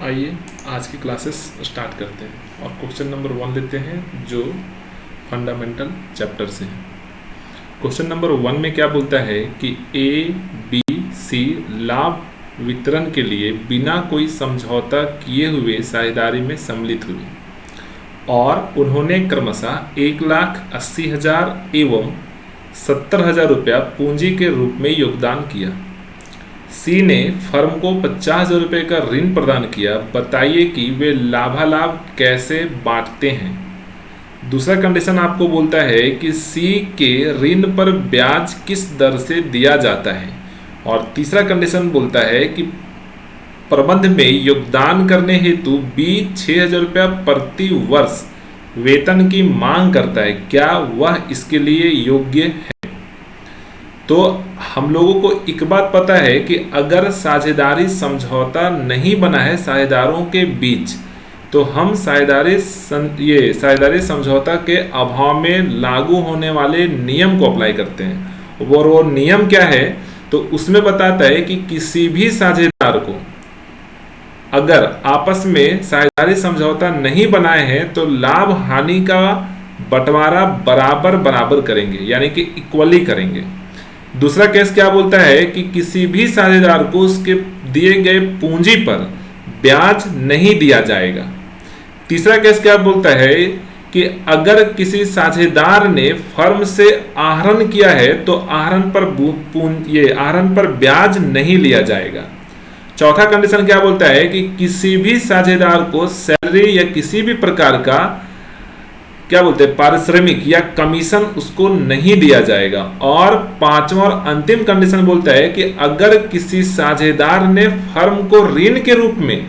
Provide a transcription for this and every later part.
आइए आज की क्लासेस स्टार्ट करते हैं और क्वेश्चन नंबर 1 लेते हैं जो फंडामेंटल चैप्टर से है। क्वेश्चन नंबर 1 में क्या बोलता है कि ए बी सी लाभ वितरण के लिए बिना कोई समझौता किए हुए साझेदारी में सम्मिलित हुए और उन्होंने क्रमशः 1,80,000 एवं 70,000 रुपया पूंजी के रूप में योगदान किया। सी ने फर्म को 50,000 रुपये का ऋण प्रदान किया। बताइए कि वे लाभालाभ कैसे बांटते हैं। दूसरा कंडीशन आपको बोलता है कि सी के ऋण पर ब्याज किस दर से दिया जाता है और तीसरा कंडीशन बोलता है कि प्रबंध में योगदान करने हेतु बी 6,000 रुपया प्रति वर्ष वेतन की मांग करता है, क्या वह इसके लिए योग्य है। तो हम लोगों को एक बात पता है कि अगर साझेदारी समझौता नहीं बना है साझेदारों के बीच तो हम साझेदारी समझौता के अभाव में लागू होने वाले नियम को अप्लाई करते हैं। वो नियम क्या है तो उसमें बताता है कि किसी भी साझेदार को अगर आपस में साझेदारी समझौता नहीं बनाए हैं तो लाभ हानि का बंटवारा बराबर बराबर करेंगे, यानी कि इक्वली करेंगे। दूसरा केस क्या बोलता है कि किसी भी साझेदार को उसके दिए गए पूंजी पर ब्याज नहीं दिया जाएगा। तीसरा केस क्या बोलता है कि अगर किसी साझेदार ने फर्म से आहरण किया है तो आहरण पर ब्याज नहीं लिया जाएगा। चौथा कंडीशन क्या बोलता है कि किसी भी साझेदार को सैलरी या किसी भी प्रकार का क्या बोलते हैं पारिश्रमिक या कमीशन उसको नहीं दिया जाएगा। और पांचवा और अंतिम कंडीशन बोलता है कि अगर किसी साझेदार ने फर्म को ऋण के रूप में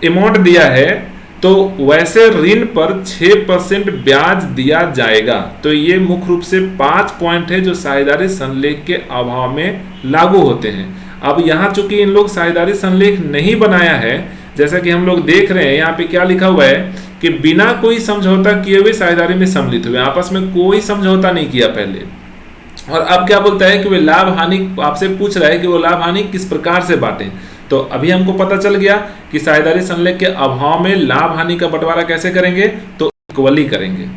अमाउंट दिया है तो वैसे ऋण पर 6% ब्याज दिया जाएगा। तो ये मुख्य रूप से 5 पॉइंट है जो साझेदारी संलेख के अभाव में लागू होते हैं। अब यहाँ चूंकि इन लोग साझेदारी संलेख नहीं बनाया है, जैसा कि हम लोग देख रहे हैं यहाँ पे क्या लिखा हुआ है कि बिना कोई समझौता किए हुए साझेदारी में सम्मिलित हुए, आपस में कोई समझौता नहीं किया पहले। और अब क्या बोलता है कि वे लाभ हानि आपसे पूछ रहा है कि वो लाभ हानि किस प्रकार से बांटें। तो अभी हमको पता चल गया कि साझेदारी संलेख के अभाव में लाभ हानि का बंटवारा कैसे करेंगे तो इक्वली करेंगे।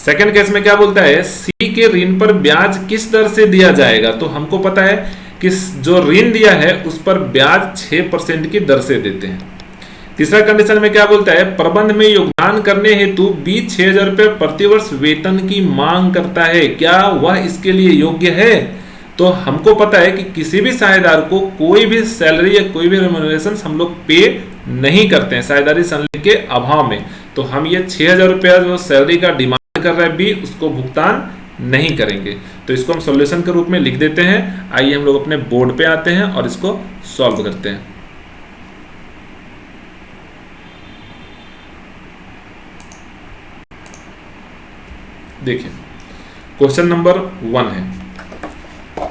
सेकंड केस में क्या बोलता है सी के ऋण पर ब्याज किस दर से दिया जाएगा। तो हमको पता है कि जो ऋण दिया है उस पर ब्याज 6% की दर से देते हैं। तीसरा कंडीशन में क्या बोलता है प्रबंध में योगदान करने हेतु बी 6,000 रुपये प्रति वर्ष वेतन की मांग करता है, क्या वह इसके लिए योग्य है। तो हमको पता है कि किसी भी साझेदार को कोई भी सैलरी या कोई भी रेम्युनरेशन हम लोग पे नहीं करते हैं साझेदारी संलेख के अभाव में। तो हम ये 6,000 रुपया जो सैलरी का डिमांड कर रहा है बी उसको भुगतान नहीं करेंगे। तो इसको हम सॉल्यूशन के रूप में लिख देते हैं। आइए हम लोग अपने बोर्ड पे आते हैं और इसको सॉल्व करते हैं। देखिए क्वेश्चन नंबर 1 है,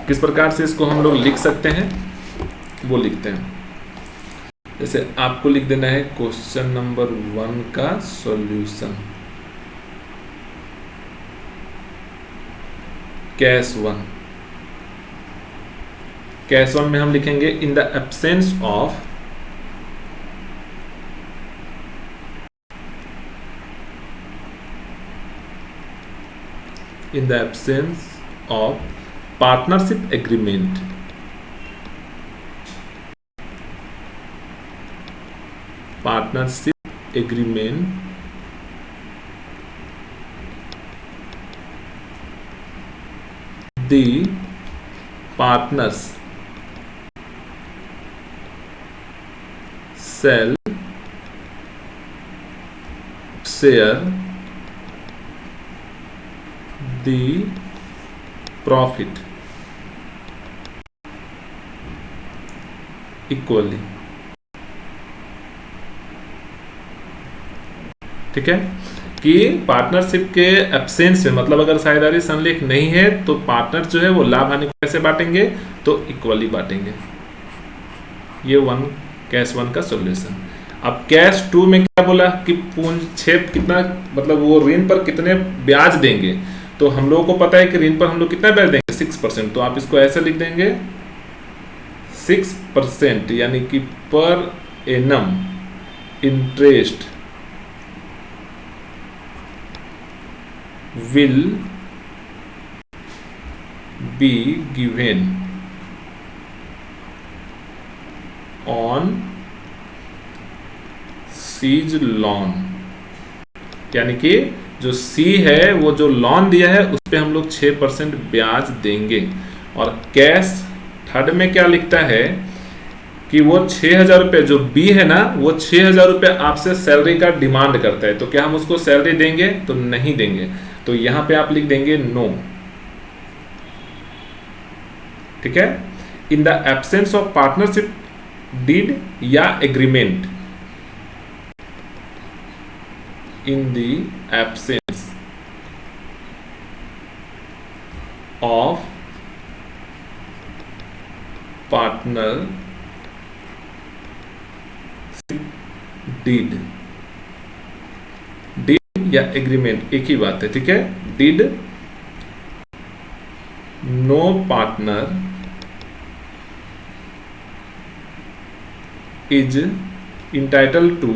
किस प्रकार से इसको हम लोग लिख सकते हैं वो लिखते हैं। जैसे आपको लिख देना है क्वेश्चन नंबर 1 का सॉल्यूशन। केस 1 में हम लिखेंगे इन the absence of partnership agreement the partners shall share the profit equally। ठीक है कि पार्टनरशिप के एब्सेंस में मतलब अगर साझेदारी संलेख नहीं है तो पार्टनर जो है वो लाभ हानि को कैसे बांटेंगे तो इक्वली बांटेंगे। ये केस 1 का सॉल्यूशन। अब केस 2 में क्या बोला कि पूंजी कितना मतलब वो ऋण पर कितने ब्याज देंगे। तो हम लोगों को पता है कि ऋण पर हम लोग कितना ब्याज देंगे 6%। तो आप इसको ऐसे लिख देंगे 6% यानी कि per annum interest will be given on seized loan, यानी कि जो सी है वो जो लोन दिया है उस पे हम लोग 6% ब्याज देंगे। और कैश थर्ड में क्या लिखता है कि वो 6,000 रुपये, जो बी है ना वो 6,000 रुपये आपसे सैलरी का डिमांड करता है, तो क्या हम उसको सैलरी देंगे? तो नहीं देंगे। तो यहां पे आप लिख देंगे नो। ठीक है। In the absence of partnership deed या agreement, in the absence of partner deed, deed या एग्रीमेंट एक ही बात है। ठीक है। Deed no partner is entitle to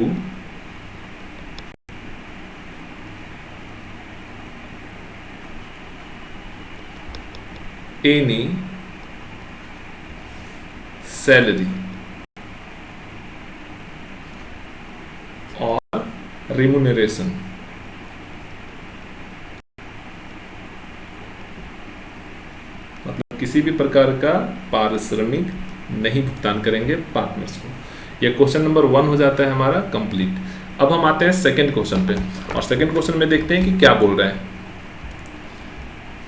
any salary और रिम्यूनरेशन। मतलब किसी भी प्रकार का पारिश्रमिक नहीं भुगतान करेंगे पार्टनर्स को। यह क्वेश्चन नंबर 1 हो जाता है हमारा कंप्लीट। अब हम आते हैं सेकंड क्वेश्चन पे, और सेकंड क्वेश्चन में देखते हैं कि क्या बोल रहा है।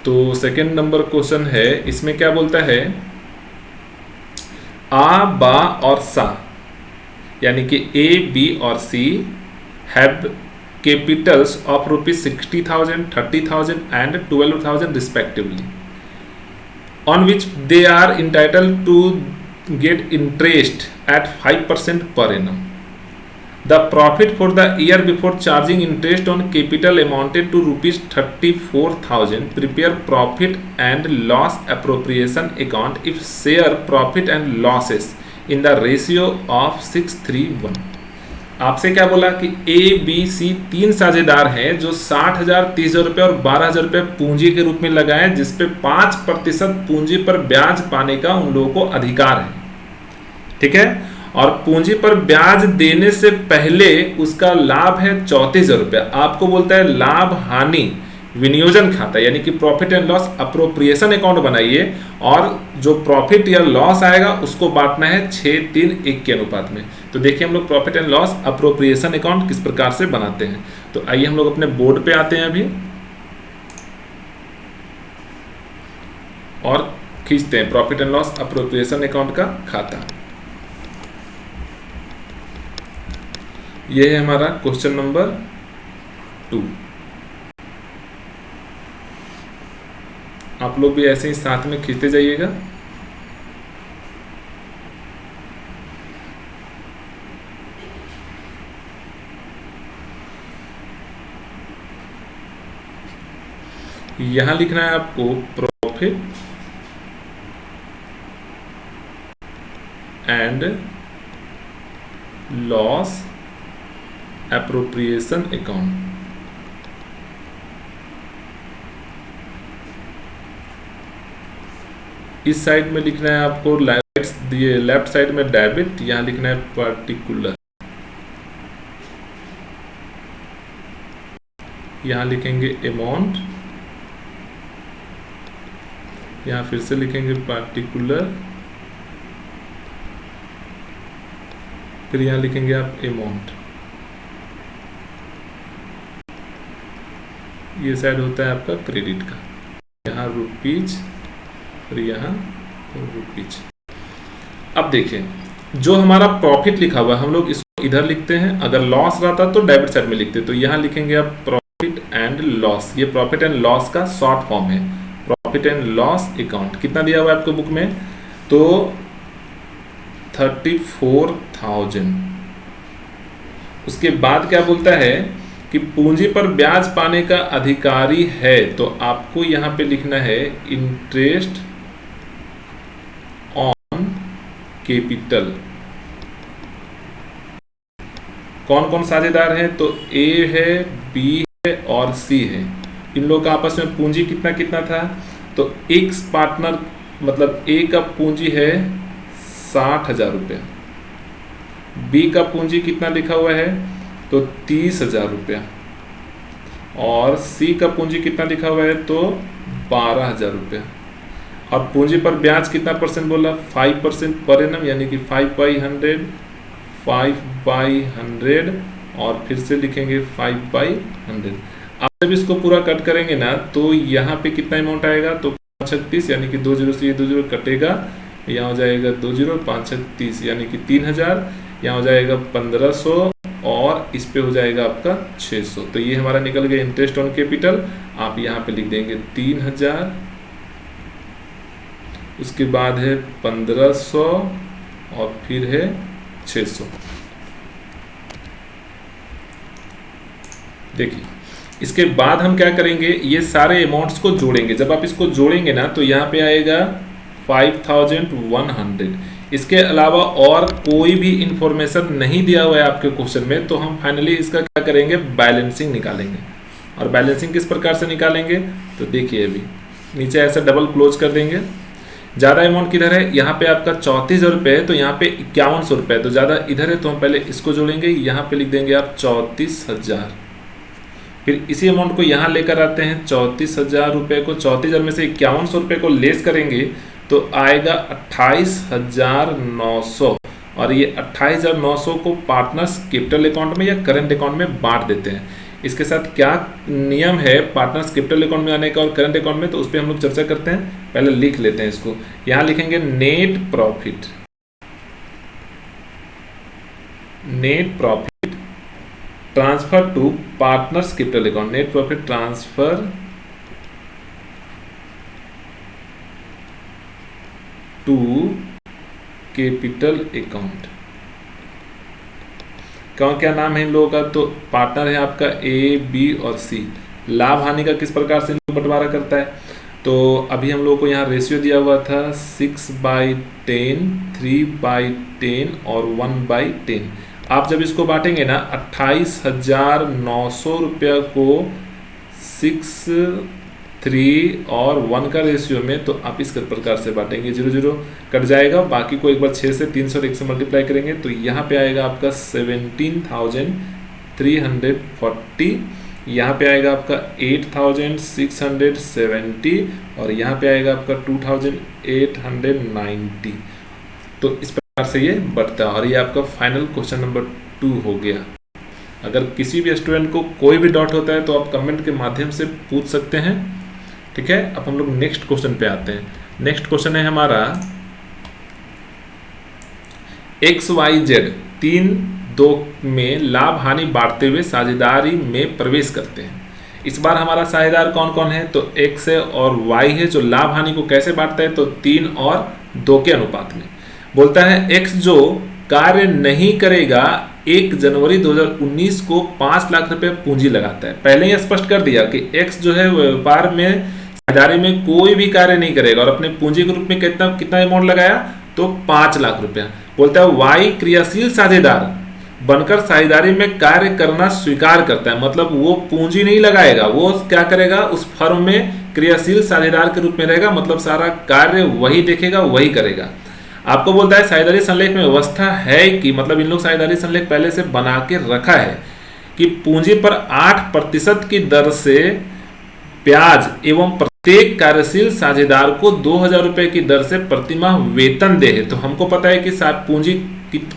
तो सेकंड नंबर क्वेश्चन है, इसमें क्या बोलता है, आ, बा और सा यानी कि ए, बी और C have capitals of ₹60,000, 30,000 and 12,000 respectively, on which they are entitled to get interest at 5% per annum. The profit for the year before charging interest on capital amounted to ₹34,000. Prepare profit and loss appropriation account if share profit and losses in the ratio of 6:3:1. आपसे क्या बोला कि A, B, सी 3 साझेदार हैं जो 60,000, 30,000 रुपये और 12,000 रुपये पूंजी के रूप में लगाए, जिसपे 5% पूंजी पर ब्याज पाने का उन लोगों को अधिकार है। ठीक है। और पूंजी पर ब्याज देने से पहले उसका लाभ है 34,000 रुपये। आपको बोलता है लाभ हानि विनियोजन खाता यानी कि profit and loss appropriation account बनाइए, और जो प्रॉफिट या लॉस आएगा उसको बांटना है 6:3:1 के अनुपात में। तो देखिए हम लोग profit and loss appropriation account किस प्रकार से बनाते हैं। तो आइए हम लोग अपने बोर्ड पे आते हैं अभी और खींचते हैं profit and loss appropriation account का खाता। यह है हमारा क्वेश्चन नंबर 2। आप लोग भी ऐसे ही साथ में खींचते जाइएगा। यहां लिखना है आपको profit and loss appropriation account. इस साइड में लिखना है आपको लेफ्ट साइड में डेबिट, यहां लिखना है पर्टिकुलर, यहां लिखेंगे अमाउंट, यहां फिर से लिखेंगे पार्टिकुलर, फिर यहां लिखेंगे आप अमाउंट। ये साइड होता है आपका क्रेडिट का, यहाँ रुपीज और यहाँ रुपीज। अब देखिए जो हमारा प्रॉफिट लिखा हुआ है हम लोग इसको इधर लिखते हैं, अगर लॉस रहता तो डेबिट साइड में लिखते। तो यहाँ लिखेंगे आप प्रॉफिट एंड लॉस, ये प्रॉफिट एंड लॉस का शॉर्ट फॉर्म है, प्रॉफिट एंड लॉस अकाउंट। कितना दिया हुआ है आपको बुक में? तो 34,000। उसके बाद क्या बोलता है कि पूंजी पर ब्याज पाने का अधिकारी है, तो आपको यहां पे लिखना है इंटरेस्ट ऑन कैपिटल। कौन कौन साझेदार हैं? तो ए है, बी है और सी है। इन लोगों का आपस में पूंजी कितना कितना था? तो एक्स पार्टनर मतलब ए का पूंजी है 60,000 रुपया, बी का पूंजी कितना लिखा हुआ है? तो 30,000 रुपया, और सी का पूंजी कितना लिखा हुआ है? तो 12,000 रुपया। और पूंजी पर ब्याज कितना परसेंट बोला? 5% पर एनम, यानी कि 5/100, 5/100 और फिर से लिखेंगे 5/100। आप जब इसको पूरा कट करेंगे ना तो यहाँ पे कितना अमाउंट आएगा? तो 536, यानी कि 2 जीरो से ये 2 जीरो कटेगा, यहाँ हो जाएगा 2 जीरो, 536 यानी कि 3,000, यहाँ हो जाएगा 1,500 और इस पे हो जाएगा आपका 600। तो ये हमारा निकल गया इंटरेस्ट ऑन कैपिटल। आप यहाँ पे लिख देंगे 3,000, उसके बाद है 1,500 और फिर है 600। देखिए इसके बाद हम क्या करेंगे, ये सारे अमाउंट्स को जोड़ेंगे। जब आप इसको जोड़ेंगे ना तो यहाँ पे आएगा 5,100। इसके अलावा और कोई भी इंफॉर्मेशन नहीं दिया हुआ है आपके क्वेश्चन में, तो हम फाइनली इसका क्या करेंगे, बैलेंसिंग निकालेंगे। और बैलेंसिंग किस प्रकार से निकालेंगे? तो देखिए अभी नीचे ऐसे डबल क्लोज कर देंगे। ज़्यादा अमाउंट किधर है? यहाँ पे आपका 34,000 रुपये है, तो यहाँ पे 5100 रुपये, तो ज़्यादा इधर है, तो हम पहले इसको जोड़ेंगे। यहाँ पे लिख देंगे आप 34,000। फिर इसी अमाउंट को यहाँ लेकर आते हैं 34,000 रुपये को, 34,000 में से 5100 रुपये को लेस करेंगे तो आएगा 28,900। और ये 28,900 को पार्टनर्स कैपिटल अकाउंट में या करंट अकाउंट में बांट देते हैं। इसके साथ क्या नियम है पार्टनर्स कैपिटल अकाउंट में आने का और करंट अकाउंट में, तो उस पर हम लोग चर्चा करते हैं। पहले लिख लेते हैं इसको। यहाँ लिखेंगे net profit, net profit transfer to partners capital account, net profit transfer to capital account. क्या नाम है इन लोगों का? तो पार्टनर है आपका ए, बी और सी। लाभ हानि का किस प्रकार से बंटवारा करता है? तो अभी हम लोगों को यहाँ रेशियो दिया हुआ था 6/10, 3/10 और 1/10। आप जब इसको बांटेंगे ना 28,900 रुपया को 6, 3 और 1 का रेशियो में, तो आप इस प्रकार से बांटेंगे। 0 0 कट जाएगा, बाकी को एक बार 6 से 300 और 1 से मल्टीप्लाई करेंगे तो यहाँ पे आएगा आपका 17,340, यहाँ पे आएगा आपका 8,670 और यहाँ पे आएगा आपका 2,890। तो इस प्रकार से ये बढ़ता है। और ये आपका फाइनल क्वेश्चन नंबर 2 हो गया। अगर किसी भी स्टूडेंट को कोई भी डाउट होता है तो आप कमेंट के माध्यम से पूछ सकते हैं। ठीक है, अब हम लोग नेक्स्ट क्वेश्चन पे आते हैं। नेक्स्ट क्वेश्चन है हमारा XYZ 3-2 में लाभ हानि बांटते हुए साझेदारी में प्रवेश करते हैं। इस बार हमारा साझेदार कौन कौन है? तो X है और Y है। जो लाभ हानि को कैसे बांटता है? तो 3 और 2 के अनुपात में। बोलता है X जो कार्य नहीं करेगा 1 जनवरी 2019 को 5 लाख रुपए पूंजी लगाता है। पहले ही स्पष्ट कर दिया कि X जो है व्यापार में साझेदारी में कोई भी कार्य नहीं करेगा और अपने पूंजी के रूप में कितना अमाउंट लगाया? तो 5 लाख रुपया। बोलता है Y क्रियाशील साझेदार बनकर साझेदारी में कार्य करना स्वीकार करता है। मतलब वो पूंजी नहीं लगाएगा, वो क्या करेगा? उस फर्म में क्रियाशील साझेदार के रूप में रहेगा। मतलब सारा कार्य वही देखेगा, वही करेगा। आपको बोलता है साझेदारी संलेख में व्यवस्था है कि, मतलब इन लोग साझेदारी संलेख पहले से बना के रखा है कि पूंजी पर 8% की दर से ब्याज एवं प्रत्येक कार्यशील साझेदार को 2,000 रुपए की दर से प्रतिमाह वेतन दे। तो हमको पता है कि पूंजी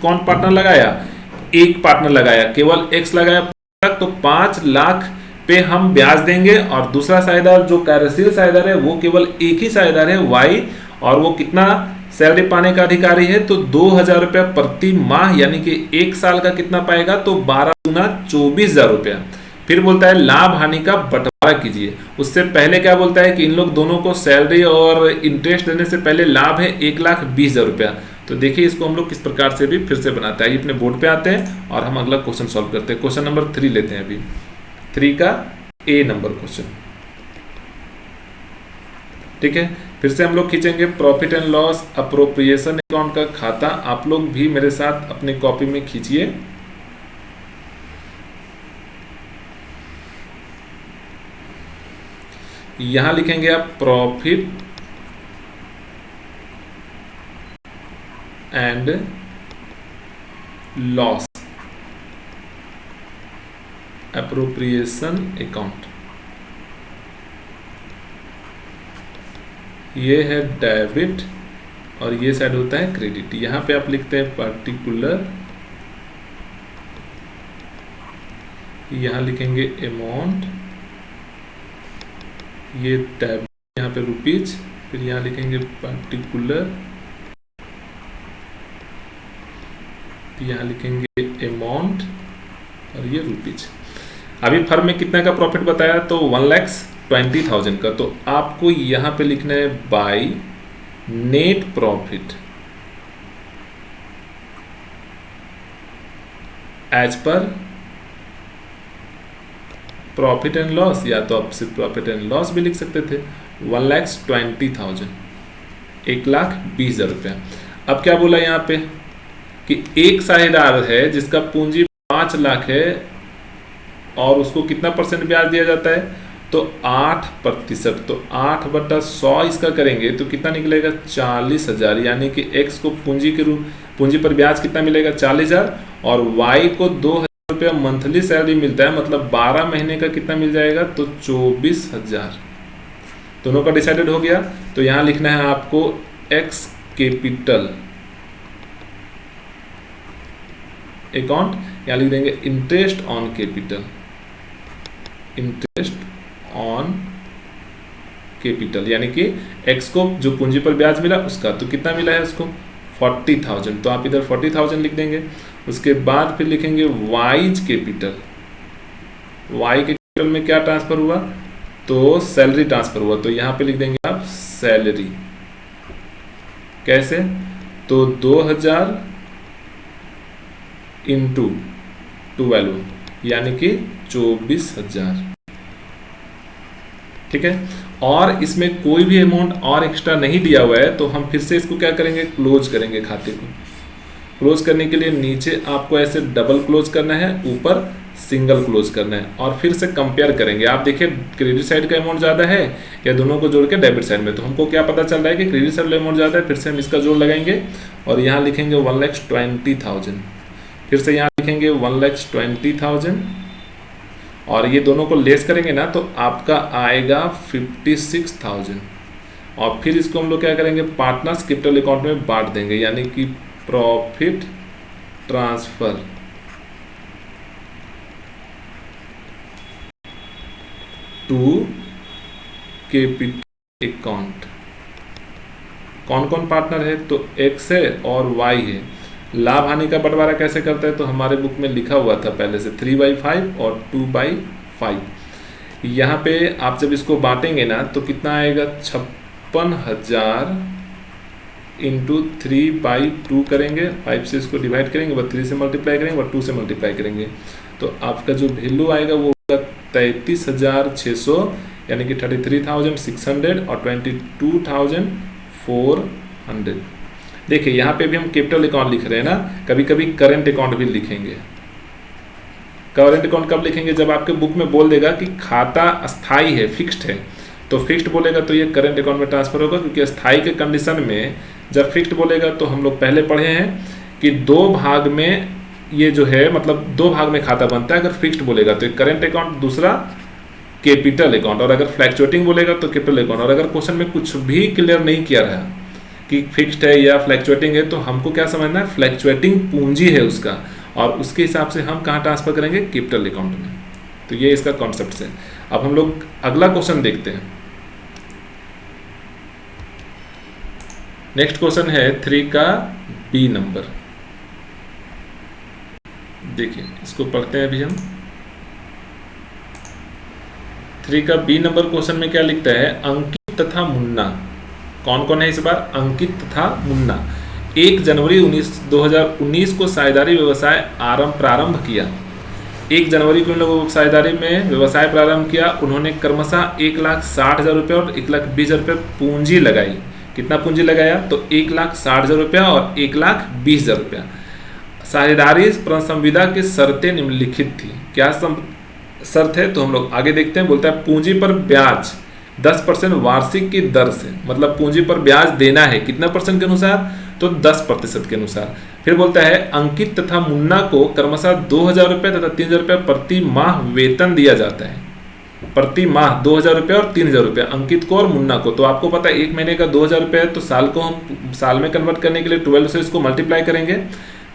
कौन पार्टनर लगाया? एक पार्टनर लगाया, केवल X लगाया, तो 5 लाख पे हम ब्याज देंगे। और दूसरा साझेदार जो कार्यशील साझेदार है वो केवल एक ही साझेदार है Y, और वो कितना सैलरी पाने का अधिकारी है? तो 2,000 रुपया प्रति माह, यानी कि 1 साल का कितना पाएगा? तो 12 गुना 24,000 रुपया। फिर बोलता है लाभ हानि का बंटवारा कीजिए। उससे पहले क्या बोलता है कि इन लोग दोनों को सैलरी और इंटरेस्ट देने से पहले लाभ है 1,20,000 रुपया। तो देखिए इसको हम लोग किस प्रकार से भी फिर से बनाते हैं। अपने बोर्ड पे आते हैं और हम अगला क्वेश्चन सॉल्व करते हैं। क्वेश्चन नंबर 3 लेते हैं। अभी 3 का A नंबर क्वेश्चन। ठीक है, फिर से हम लोग खींचेंगे profit and loss appropriation account का खाता। आप लोग भी मेरे साथ अपनी कॉपी में खींचिए। यहां लिखेंगे आप profit and loss appropriation account. ये है डेबिट और ये साइड होता है क्रेडिट। यहां पे आप लिखते हैं पर्टिकुलर, यहां लिखेंगे अमाउंट, ये डेबिट, यहाँ पे रुपीज, फिर यहाँ लिखेंगे पर्टिकुलर, यहाँ लिखेंगे अमाउंट और ये रुपीज। अभी फर्म में कितना का प्रॉफिट बताया, तो 1,20,000 का। तो आपको यहां पे लिखना है by net profit as per profit and loss, या तो आप सिर्फ प्रॉफिट एंड लॉस भी लिख सकते थे। 1,20,000, 1,20,000 रुपया। अब क्या बोला यहाँ पे कि एक साझेदार है जिसका पूंजी 5 लाख है और उसको कितना परसेंट ब्याज दिया जाता है, तो 8%। तो 8/100 इसका करेंगे तो कितना निकलेगा, 40,000। यानी कि x को पूंजी पर ब्याज कितना मिलेगा, 40,000, और y को 2,000 रुपया मंथली सैलरी मिलता है, मतलब 12 महीने का कितना मिल जाएगा, तो 24,000। दोनों का डिसाइडेड हो गया। तो यहां लिखना है आपको x कैपिटल अकाउंट, यहां लिख देंगे interest on capital, interest on capital, यानी कि x को जो पूंजी पर ब्याज मिला उसका, तो कितना मिला है उसको, 40,000। तो आप इधर 40,000 लिख देंगे। उसके बाद फिर लिखेंगे वाइज कैपिटल। वाई के कैपिटल में क्या ट्रांसफर हुआ, तो सैलरी ट्रांसफर हुआ। तो यहां पे लिख देंगे आप सैलरी। कैसे, तो 2,000 इंटू 12, यानी कि 24,000। ठीक है, और इसमें कोई भी अमाउंट और एक्स्ट्रा नहीं दिया हुआ है, तो हम फिर से इसको क्या करेंगे, क्लोज करेंगे खाते को। क्लोज करने के लिए नीचे आपको ऐसे डबल क्लोज करना है, ऊपर सिंगल क्लोज करना है, और फिर से कंपेयर करेंगे। आप देखिए क्रेडिट साइड का अमाउंट ज़्यादा है या दोनों को जोड़ के डेबिट साइड में, तो हमको क्या पता चल रहा है कि क्रेडिट साइड अमाउंट ज़्यादा है। फिर से हम इसका जोड़ लगाएंगे और यहाँ लिखेंगे 1,20,000। फिर से यहाँ लिखेंगे 1,20,000 और ये दोनों को लेस करेंगे ना, तो आपका आएगा 56,000। और फिर इसको हम लोग क्या करेंगे, पार्टनर्स कैपिटल अकाउंट में बांट देंगे, यानी कि profit transfer to capital account. कौन कौन पार्टनर है, तो x है और y है। लाभ हानि का बंटवारा कैसे करते हैं, तो हमारे बुक में लिखा हुआ था पहले से 3/5 और 2/5। यहाँ पे आप जब इसको बांटेंगे ना, तो कितना आएगा, 56,000 इंटू 3/2 करेंगे, 5 से इसको डिवाइड करेंगे, वह 3 से मल्टीप्लाई करेंगे, वह 2 से मल्टीप्लाई करेंगे, तो आपका जो वैल्यू आएगा वो 33,600, यानी कि 33,600 और 22,400। देखिए यहाँ पे भी हम कैपिटल अकाउंट लिख रहे हैं ना, कभी कभी करंट अकाउंट भी लिखेंगे। करंट अकाउंट कब लिखेंगे, जब आपके बुक में बोल देगा कि खाता अस्थाई है, फिक्स्ड है, तो फिक्स्ड बोलेगा तो ये करंट अकाउंट में ट्रांसफर होगा। क्योंकि अस्थाई के कंडीशन में जब फिक्स्ड बोलेगा, तो हम लोग पहले पढ़े हैं कि 2 भाग में ये जो है, मतलब 2 भाग में खाता बनता है। अगर फिक्स्ड बोलेगा तो एक करंट अकाउंट, दूसरा कैपिटल अकाउंट, और अगर फ्लैक्चुएटिंग बोलेगा तो कैपिटल अकाउंट। और अगर क्वेश्चन में कुछ भी क्लियर नहीं किया रहा कि फिक्स्ड है या फ्लैक्चुएटिंग है, तो हमको क्या समझना है, फ्लैक्चुएटिंग पूंजी है उसका, और उसके हिसाब से हम कहाँ ट्रांसफर करेंगे, कैपिटल अकाउंट में। तो ये इसका कॉन्सेप्ट है। अब हम लोग अगला क्वेश्चन देखते हैं। नेक्स्ट क्वेश्चन है 3 का बी नंबर। देखिए इसको पढ़ते हैं अभी हम। 3 का बी नंबर क्वेश्चन में क्या लिखता है, अंकित तथा मुन्ना। कौन कौन है इस बार, अंकित तथा मुन्ना 1 जनवरी 2019 को साझेदारी व्यवसाय प्रारंभ किया। 1 जनवरी को इन लोगों को साझेदारी में व्यवसाय प्रारंभ किया। उन्होंने क्रमशः 1,60,000 रुपये और 1,20,000 रुपये पूंजी लगाई। कितना पूंजी लगाया? तो 1,60,000 रुपया और 1,20,000 रुपया। साझेदारी संविदा की शर्तें निम्नलिखित थी। क्या शर्त है? तो हम लोग आगे देखते हैं। बोलता है पूंजी पर ब्याज 10% वार्षिक की दर से, मतलब पूंजी पर ब्याज देना है कितना परसेंट के अनुसार? तो 10% के अनुसार। फिर बोलता है अंकित तथा मुन्ना को क्रमशः 2,000 रुपये तथा 3,000 रुपये प्रति माह वेतन दिया जाता है। प्रति माह 2,000 रुपये और 3,000 रुपये अंकित को और मुन्ना को। तो आपको पता है 1 महीने का 2,000 रुपये है, तो साल को हम साल में कन्वर्ट करने के लिए 12 से इसको मल्टीप्लाई करेंगे।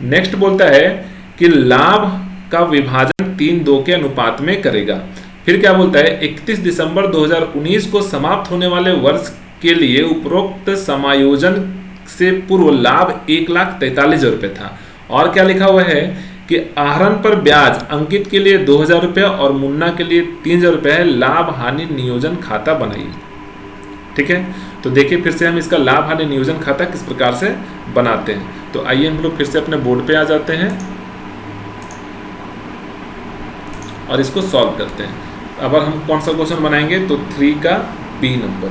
नेक्स्ट बोलता है कि लाभ का विभाजन 3:2 के अनुपात में करेगा। फिर क्या बोलता है 31 दिसंबर 2019 को समाप्त होने वाले वर्ष के लिए उपरोक्त समायोजन से पूर्व लाभ 1,43,000 रुपये था। और क्या लिखा हुआ है कि आहरण पर ब्याज अंकित के लिए 2,000 रुपये और मुन्ना के लिए 3,000 रुपये है। लाभ हानि नियोजन खाता बनाइए। ठीक है, तो देखिए फिर से हम इसका लाभ हानि नियोजन खाता किस प्रकार से बनाते हैं। तो आइए हम लोग फिर से अपने बोर्ड पे आ जाते हैं और इसको सॉल्व करते हैं। अब हम कौन सा क्वेश्चन बनाएंगे? तो 3 का बी नंबर।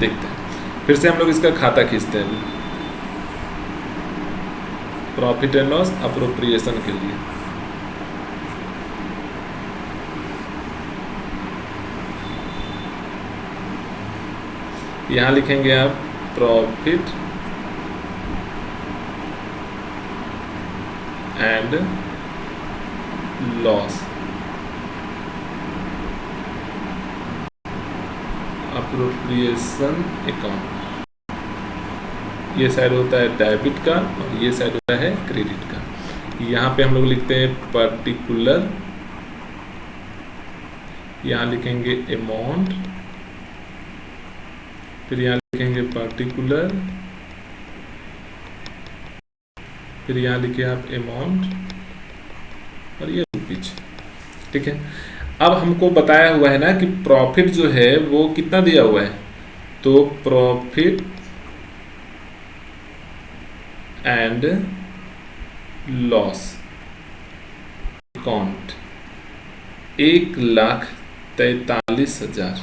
देखते हैं, फिर से हम लोग इसका खाता खींचते हैं प्रॉफिट एंड लॉस अप्रोप्रिएशन के लिए। यहां लिखेंगे आप profit and loss appropriation account. ये साइड होता है डेबिट का और ये साइड होता है क्रेडिट का। यहाँ पे हम लोग लिखते हैं पर्टिकुलर, यहाँ लिखेंगे अमाउंट, फिर यहाँ लिखेंगे पर्टिकुलर, फिर यहाँ लिखे आप अमाउंट और ये रुपीज। ठीक है, अब हमको बताया हुआ है ना कि प्रॉफिट जो है वो कितना दिया हुआ है, तो प्रॉफिट एंड लॉस अकाउंट 1,43,000।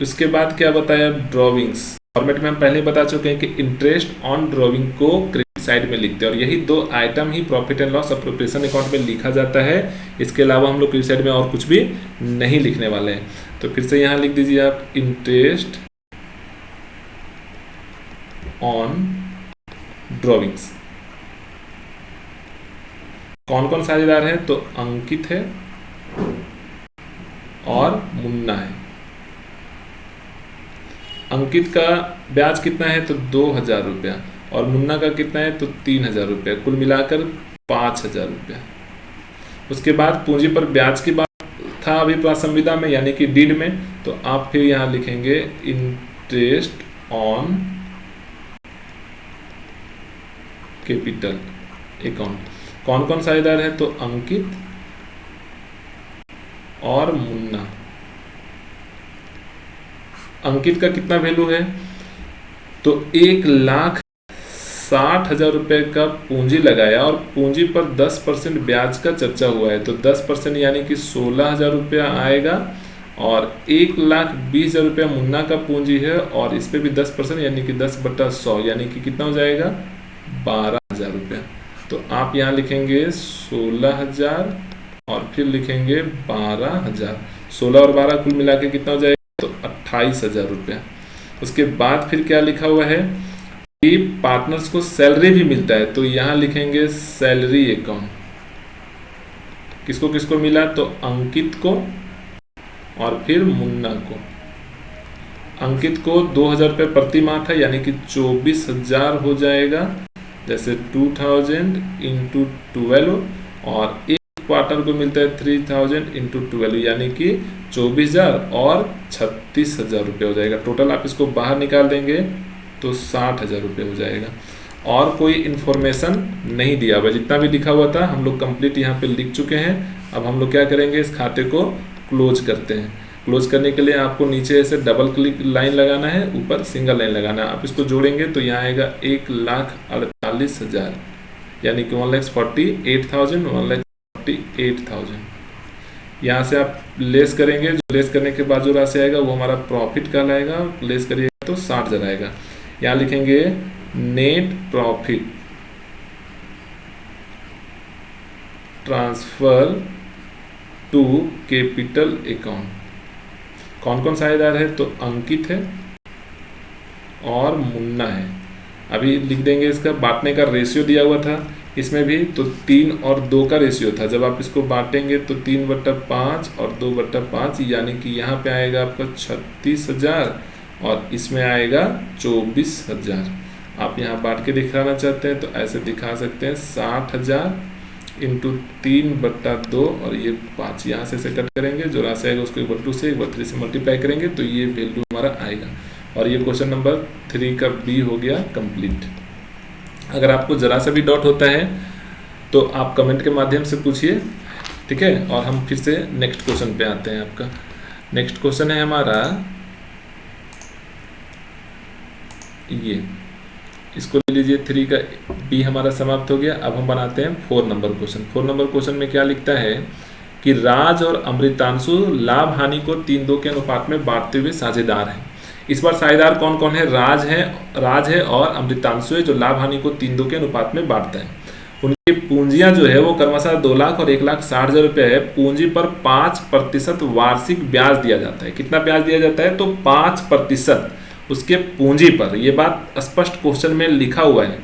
उसके बाद क्या बताया? ड्रॉविंग्स फॉर्मेट में हम पहले बता चुके हैं कि इंटरेस्ट ऑन ड्रॉविंग को क्रेडिट साइड में लिखते हैं और यही 2 item he profit and loss appropriation account में लिखा जाता है। इसके अलावा हम लोग क्रेडिट साइड में और कुछ भी नहीं लिखने वाले हैं। तो फिर से यहां लिख दीजिए आप इंटरेस्ट ऑन ड्रॉविंग्स। कौन कौन साझेदार है? तो अंकित है और मुन्ना है। अंकित का ब्याज कितना है? तो 2,000 रुपया और मुन्ना का कितना है? तो 3,000 रुपया, कुल मिलाकर 5,000 रुपया। उसके बाद पूंजी पर ब्याज की बात था अभी संविदा में यानी कि डीड में, तो आप फिर यहां लिखेंगे इंटरेस्ट ऑन कैपिटल अकाउंट। कौन कौन साझेदार है? तो अंकित और मुन्ना। अंकित का कितना वैल्यू है? तो 1,60,000 रुपए का पूंजी लगाया और पूंजी पर 10% ब्याज का चर्चा हुआ है, तो 10% यानी कि 16,000 रुपया आएगा और 1,20,000 रुपया मुन्ना का पूंजी है और इस पे भी 10% यानी कि 10/100 यानी कि कितना हो जाएगा? 12,000 रुपया। तो आप यहाँ लिखेंगे 16,000 और फिर लिखेंगे 12,000। 16 और 12 कुल मिला के कितना हो जाएगा? तो 28,000 रुपया। उसके बाद फिर क्या लिखा हुआ है कि पार्टनर्स को सैलरी भी मिलता है, तो यहाँ लिखेंगे सैलरी अकाउंट। किसको किसको मिला? तो अंकित को और फिर मुन्ना को। अंकित को 2,000 रुपये प्रति माह था यानी कि 24,000 हो जाएगा, जैसे 2,000 इंटू 12 और एक क्वार्टर को मिलता है 3,000 इंटू 12 यानी कि 24,000 और 36,000 रुपये हो जाएगा। टोटल आप इसको बाहर निकाल देंगे तो 60,000 रुपये हो जाएगा। और कोई इन्फॉर्मेशन नहीं दिया हुआ, जितना भी लिखा हुआ था हम लोग कंप्लीट यहाँ पे लिख चुके हैं। अब हम लोग क्या करेंगे? इस खाते को क्लोज करते हैं। क्लोज करने के लिए आपको नीचे ऐसे डबल क्लिक लाइन लगाना है, ऊपर सिंगल लाइन लगाना है। आप इसको जोड़ेंगे तो यहाँ आएगा 1,48,000, यानी कि 1,48,000, 1,48,000। यहाँ से आप लेस करेंगे, जो लेस करने के बाद जो राशि आएगा वो हमारा प्रॉफिट कहलाएगा। लेस करिएगा तो 60,000 आएगा। यहाँ लिखेंगे net profit transfer to capital account. कौन कौन साझेदार है? तो अंकित है और मुन्ना है। अभी लिख देंगे इसका बांटने का रेशियो दिया हुआ था इसमें भी, तो 3 और 2 का रेशियो था। जब आप इसको बांटेंगे तो 3/5 और 2/5, यानी कि यहाँ पे आएगा आपका 36,000 और इसमें आएगा 24,000। आप यहाँ बांट के दिखाना चाहते हैं तो ऐसे दिखा सकते हैं 60,000 इंटू 3/2 और ये 5, यहाँ से कट करेंगे, जो राशि आएगा उसको 1/2 से 1/3 से मल्टीप्लाई करेंगे तो ये वैल्यू हमारा आएगा। और ये क्वेश्चन नंबर 3 का बी हो गया कंप्लीट। अगर आपको जरा सा भी डाउट होता है तो आप कमेंट के माध्यम से पूछिए, ठीक है। और हम फिर से नेक्स्ट क्वेश्चन पे आते हैं। आपका नेक्स्ट क्वेश्चन है हमारा ये, इसको ले लीजिए। 3 का बी हमारा समाप्त हो गया। अब हम बनाते हैं 4 नंबर क्वेश्चन। 4 नंबर क्वेश्चन में क्या लिखता है कि राज और अमृतांशु लाभ हानि को 3-2 के अनुपात में बांटते हुए साझेदार हैं। इस बार साझेदार कौन कौन है? राज है और अमृतांशु है, जो लाभ हानि को 3-2 के अनुपात में बांटता है। उनकी पूंजियां जो है वो क्रमशः 2 लाख और 1,60,000 रुपये है। पूंजी पर 5% वार्षिक ब्याज दिया जाता है। कितना ब्याज दिया जाता है? तो 5% उसके पूंजी पर। यह बात स्पष्ट क्वेश्चन में लिखा हुआ है।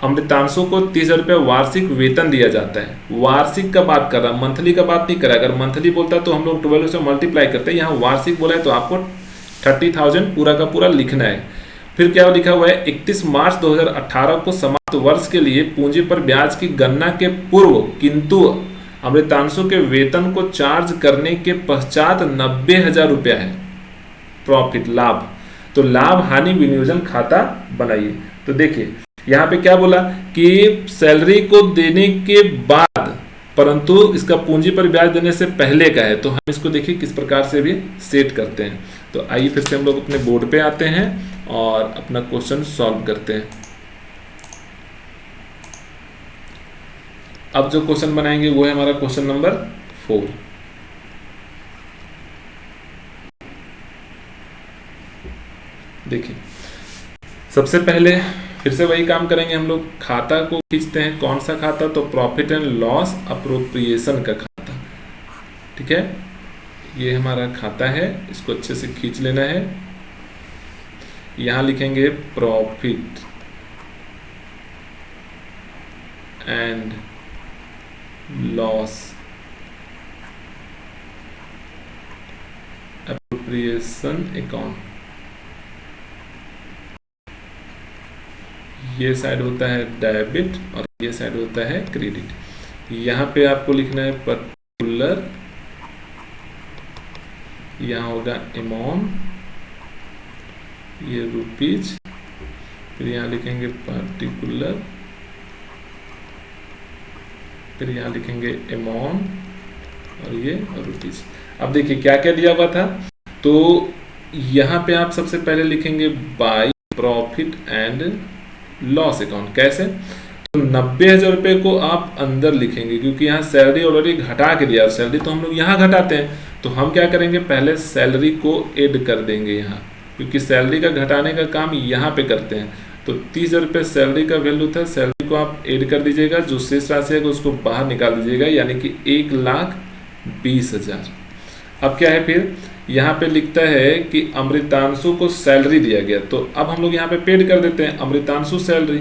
अमृतांशु को 30,000 रुपये वार्षिक वेतन दिया जाता है। वार्षिक का बात कर रहा, मंथली का बात नहीं कर रहा। अगर मंथली बोलता तो हम लोग 12 से मल्टीप्लाई करते हैं। यहाँ वार्षिक बोला है तो आपको 30,000 पूरा का पूरा लिखना है। फिर क्या लिखा हुआ है? 31 मार्च 2018 को समाप्त वर्ष के लिए पूंजी पर ब्याज की गणना के पूर्व किंतु अमृतांशु के वेतन को चार्ज करने के पश्चात 90,000 रुपया है प्रॉफिट, लाभ। तो लाभ हानि विनियोजन खाता बनाइए। तो देखिए यहाँ पे क्या बोला कि सैलरी को देने के बाद, परंतु इसका पूंजी पर ब्याज देने से पहले का है। तो हम इसको देखिए किस प्रकार से भी सेट करते हैं। तो आइए फिर से हम लोग अपने बोर्ड पे आते हैं और अपना क्वेश्चन सॉल्व करते हैं। अब जो क्वेश्चन बनाएंगे वो है हमारा क्वेश्चन नंबर 4। देखिए सबसे पहले फिर से वही काम करेंगे हम लोग। खाता को खींचते हैं। कौन सा खाता? तो प्रॉफिट एंड लॉस अप्रोप्रिएशन का खाता, ठीक है। ये हमारा खाता है, इसको अच्छे से खींच लेना है। यहां लिखेंगे profit and loss appropriation account. ये साइड होता है डेबिट और ये साइड होता है क्रेडिट। यहाँ पे आपको लिखना है पर्टिकुलर, यहाँ होगा अमाउंट, ये रुपीज, फिर यहाँ लिखेंगे पर्टिकुलर, फिर यहाँ लिखेंगे अमाउंट और ये रुपीज। अब देखिए क्या क्या दिया हुआ था। तो यहाँ पे आप सबसे पहले लिखेंगे by profit and loss account. कैसे? तो 90,000 रुपये को आप अंदर लिखेंगे, क्योंकि यहाँ सैलरी ऑलरेडी घटा के दिया। सैलरी तो हम लोग यहाँ घटाते हैं, तो हम क्या करेंगे, पहले सैलरी को ऐड कर देंगे यहाँ, क्योंकि सैलरी का घटाने का काम यहाँ पे करते हैं। तो 30,000 रुपये सैलरी का वैल्यू था, सैलरी को आप ऐड कर दीजिएगा, जो शेष राशि है उसको बाहर निकाल दीजिएगा, यानी कि 1,20,000। अब क्या है, फिर यहाँ पे लिखता है कि अमृतांशु को सैलरी दिया गया, तो अब हम लोग यहाँ पे पेड कर देते हैं अमृतांशु सैलरी।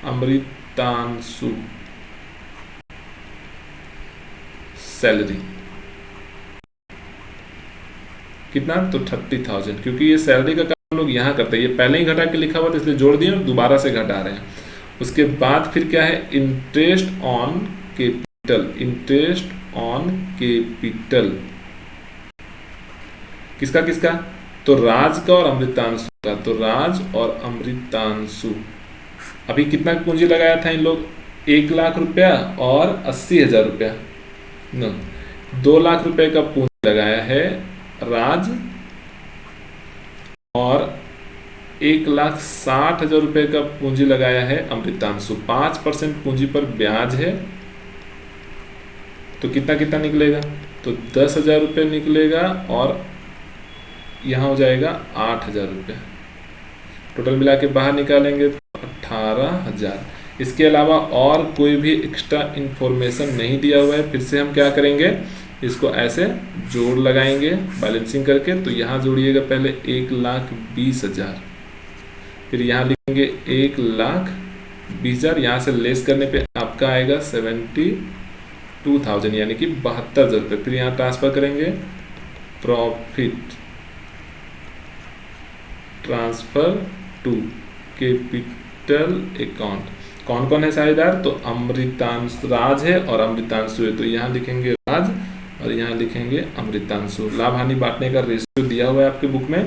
अमृतांशु सैलरी कितना? तो 30,000, क्योंकि ये सैलरी का काम हम लोग यहाँ करते हैं। ये पहले ही घटा के लिखा हुआ था इसलिए जोड़ दिए और दोबारा से घटा रहे हैं। उसके बाद फिर क्या है, interest on capital. Interest on capital किसका किसका? तो राज का और अमृतांशु का। तो राज और अमृतांशु अभी कितना पूंजी लगाया था इन लोग? 1,00,000 रुपया और 80,000 रुपया, 2 लाख रुपए का पूंजी लगाया है राज और 1,60,000 रुपए का पूंजी लगाया है अमृतांशु। 5% पूंजी पर ब्याज है, तो कितना कितना निकलेगा, तो 10,000 रुपये निकलेगा और यहाँ हो जाएगा 8,000 रुपये। टोटल मिला के बाहर निकालेंगे तो 18,000। इसके अलावा और कोई भी एक्स्ट्रा इंफॉर्मेशन नहीं दिया हुआ है। फिर से हम क्या करेंगे, इसको ऐसे जोड़ लगाएंगे बैलेंसिंग करके। तो यहाँ जोड़िएगा पहले 1,20,000, फिर यहाँ लिखेंगे 1,20,000, यहाँ से लेस करने पे आपका आएगा 72,000 यानी कि 72,000 रुपये। फिर यहाँ ट्रांसफर करेंगे profit transfer to capital account. कौन कौन है साझेदार, तो अमृतांशु राज है और अमृतांशु है, तो यहाँ लिखेंगे राज और यहाँ लिखेंगे अमृतांशु। लाभ हानि बांटने का रेशियो दिया हुआ है आपके बुक में,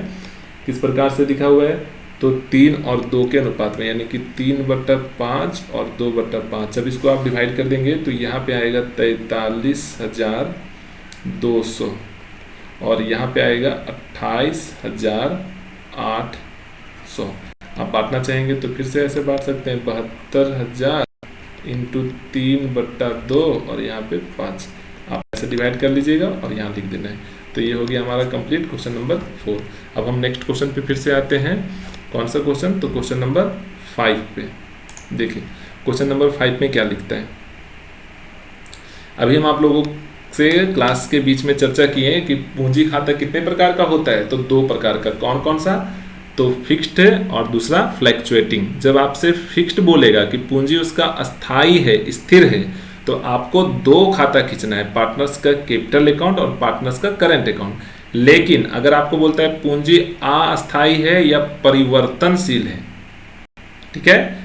किस प्रकार से लिखा हुआ है, तो 3 और 2 के अनुपात में, यानी कि 3/5 और 2/5। जब इसको आप डिवाइड कर देंगे तो यहाँ पे आएगा 43,200 और यहाँ पे आएगा 28,800। आप बांटना चाहेंगे तो फिर से ऐसे बांट सकते हैं, 72,000 इंटू 3/2 और यहाँ पे 5। आप ऐसे डिवाइड कर लीजिएगा और यहाँ लिख देना है। तो ये हो गया हमारा कंप्लीट क्वेश्चन नंबर 4। अब हम नेक्स्ट क्वेश्चन पे फिर से आते हैं। कौन सा क्वेश्चन, तो क्वेश्चन नंबर 5 पे देखिए। क्वेश्चन नंबर 5 में क्या लिखता है, अभी हम आप लोगों से क्लास के बीच में चर्चा किए कि पूंजी खाता कितने प्रकार का होता है, तो 2 प्रकार का। कौन कौन सा, तो फिक्स्ड है और दूसरा फ्लैक्चुएटिंग। जब आपसे फिक्स्ड बोलेगा कि पूंजी उसका अस्थाई है, स्थिर है, तो आपको 2 खाता खींचना है, पार्टनर्स का कैपिटल अकाउंट और पार्टनर्स का करंट अकाउंट। लेकिन अगर आपको बोलता है पूंजी अस्थाई है या परिवर्तनशील है, ठीक है,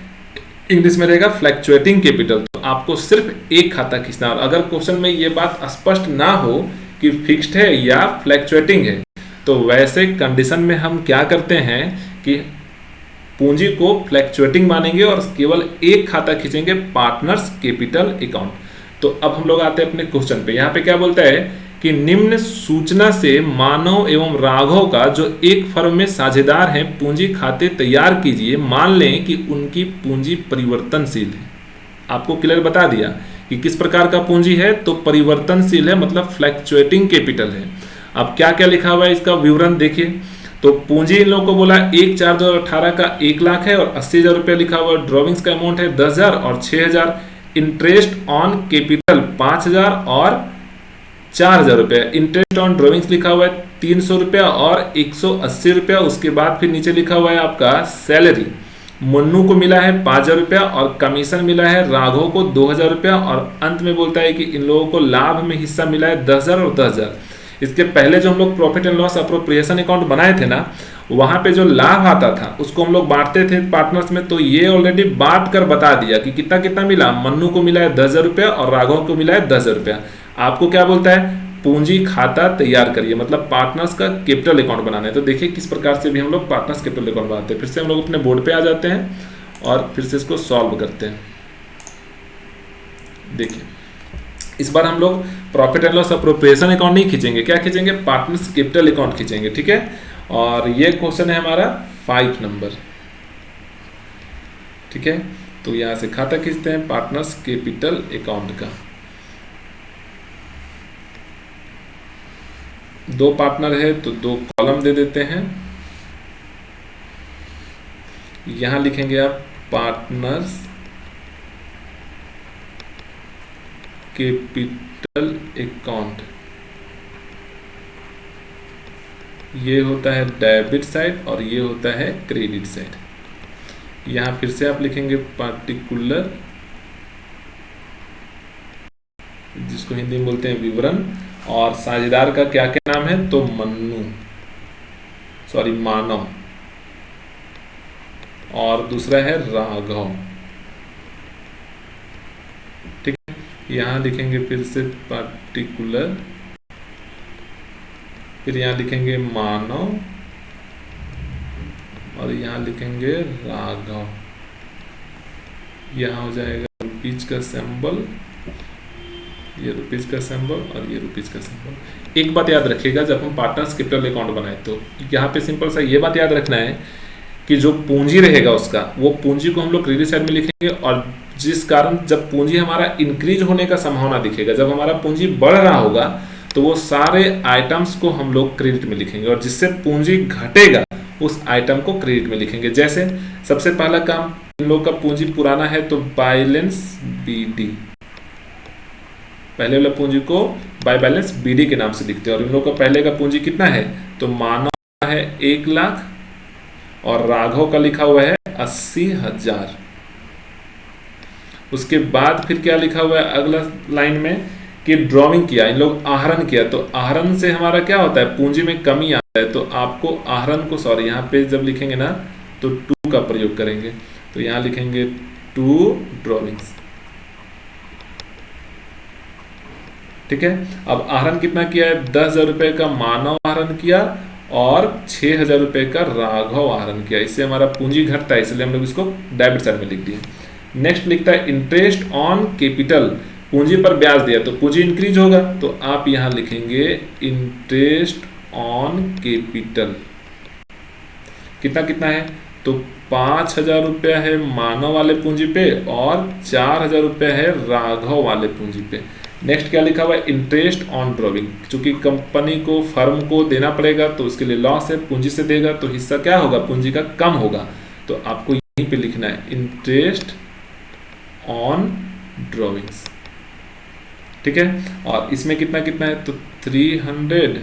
इंग्लिश में रहेगा फ्लैक्चुएटिंग कैपिटल, तो आपको सिर्फ एक खाता खींचना है। और अगर क्वेश्चन में ये बात स्पष्ट ना हो कि फिक्स्ड है या फ्लैक्चुएटिंग है, तो वैसे कंडीशन में हम क्या करते हैं कि पूंजी को फ्लैक्चुएटिंग मानेंगे और केवल एक खाता खींचेंगे, पार्टनर्स कैपिटल अकाउंट। तो अब हम लोग आते हैं अपने क्वेश्चन पे। यहाँ पे क्या बोलता है कि निम्न सूचना से मानव एवं राघव का जो एक फर्म में साझेदार हैं पूंजी खाते तैयार कीजिए। मान लें कि उनकी पूंजी परिवर्तनशील है। आपको क्लियर बता दिया कि किस प्रकार का पूंजी है, तो परिवर्तनशील है, मतलब फ्लैक्चुएटिंग कैपिटल है। अब क्या क्या लिखा हुआ है इसका विवरण देखिए। तो पूंजी इन लोगों को बोला 1/4/2018 का 1 लाख है और 80,000 रुपये लिखा हुआ है। ड्रॉविंग्स का अमाउंट है 10,000 और 6,000। इंटरेस्ट ऑन कैपिटल 5,000 और 4,000 रुपये। इंटरेस्ट ऑन ड्रॉविंग्स लिखा हुआ है 300 रुपया और 180 रुपया। उसके बाद फिर नीचे लिखा हुआ है आपका सैलरी। मन्नू को मिला है 5,000 रुपया और कमीशन मिला है राघव को 2,000 रुपया। और अंत में बोलता है कि इन लोगों को लाभ में हिस्सा मिला है 10,000 और 10,000। इसके पहले जो हम लोग profit and loss appropriation account बनाए थे ना, वहां पे जो लाभ आता था उसको हम लोग बांटते थे पार्टनर्स में। तो ये ऑलरेडी बांट कर बता दिया कि कितना कितना मिला। मन्नू को मिला है 10,000 रुपया और राघव को मिला है 10,000 रुपया। आपको क्या बोलता है, पूंजी खाता तैयार करिए, मतलब पार्टनर्स का कैपिटल अकाउंट बनाना है। तो देखिए किस प्रकार से भी हम लोग पार्टनर्स कैपिटल अकाउंट बनाते हैं। फिर से हम लोग अपने बोर्ड पे आ जाते हैं और फिर से इसको सॉल्व करते हैं। देखिए इस बार हम लोग profit and loss appropriation account नहीं खींचेंगे, क्या खींचेंगे, पार्टनर्स कैपिटल अकाउंट खींचेंगे, ठीक है। और ये क्वेश्चन है हमारा 5 नंबर, ठीक है। तो यहां से खाता खींचते हैं पार्टनर्स कैपिटल अकाउंट का। 2 पार्टनर है तो 2 कॉलम दे देते हैं। यहां लिखेंगे आप पार्टनर्स कैपिटल अकाउंट। ये होता है डेबिट साइड और ये होता है क्रेडिट साइड। यहां फिर से आप लिखेंगे पार्टिकुलर, जिसको हिंदी में बोलते हैं विवरण। और साझेदार का क्या क्या नाम है, तो मानव, और दूसरा है राघव, ठीक है। यहां लिखेंगे फिर से पार्टिकुलर, फिर यहां लिखेंगे मानव और यहां लिखेंगे राघव। यहां हो जाएगा बीच का सिंबल ये रुपीज़ का सिंबल और ये रुपीज़ का सिंबल। एक बात याद रखिएगा, जब हम पार्टनर्स कैपिटल अकाउंट बनाए तो यहाँ पे सिंपल सा ये बात याद रखना है कि जो पूंजी रहेगा उसका, वो पूंजी को हम लोग क्रेडिट साइड में लिखेंगे, और जिस कारण जब पूंजी हमारा इंक्रीज होने का संभावना दिखेगा, जब हमारा पूंजी बढ़ रहा होगा, तो वो सारे आइटम्स को हम लोग क्रेडिट में लिखेंगे, और जिससे पूंजी घटेगा उस आइटम को क्रेडिट में लिखेंगे। जैसे सबसे पहला काम, इन लोग का पूंजी पुराना है तो बैलेंस BD, पहले वाला पूंजी को बाय बैलेंस BD के नाम से लिखते हैं। और इन लोग का पहले का पूंजी कितना है, तो मानव है 1 लाख और राघव का लिखा हुआ है 80,000। उसके बाद फिर क्या लिखा हुआ है अगला लाइन में कि ड्रॉइंग किया, इन लोग आहरण किया, तो आहरण से हमारा क्या होता है, पूंजी में कमी आता है, तो आपको आहरण को, सॉरी यहाँ पे जब लिखेंगे ना तो 2 का प्रयोग करेंगे, तो यहाँ लिखेंगे 2 ड्रॉइंग्स। ठीक है, अब आहरण कितना किया है, 10,000 रुपए का मानव आहरण किया और 6,000 रुपए का राघव आहरण किया। इससे हमारा पूंजी घटता है, इसलिए हम लोग इसको डेबिट साइड में लिख दिए। नेक्स्ट लिखता है इंटरेस्ट ऑन कैपिटल, पूंजी पर ब्याज दिया तो पूंजी इंक्रीज होगा, तो आप यहां लिखेंगे इंटरेस्ट ऑन कैपिटल। कितना कितना है, तो 5,000 रुपया है मानव वाले पूंजी पे और 4,000 रुपया है राघव वाले पूंजी पे। नेक्स्ट क्या लिखा हुआ है, इंटरेस्ट ऑन ड्रॉइंग, क्योंकि कंपनी को, फर्म को देना पड़ेगा तो उसके लिए लॉस है, पूंजी से देगा तो हिस्सा क्या होगा, पूंजी का कम होगा, तो आपको यहीं पे लिखना है इंटरेस्ट ऑन ड्रॉइंग्स। ठीक है, और इसमें कितना कितना है, तो 300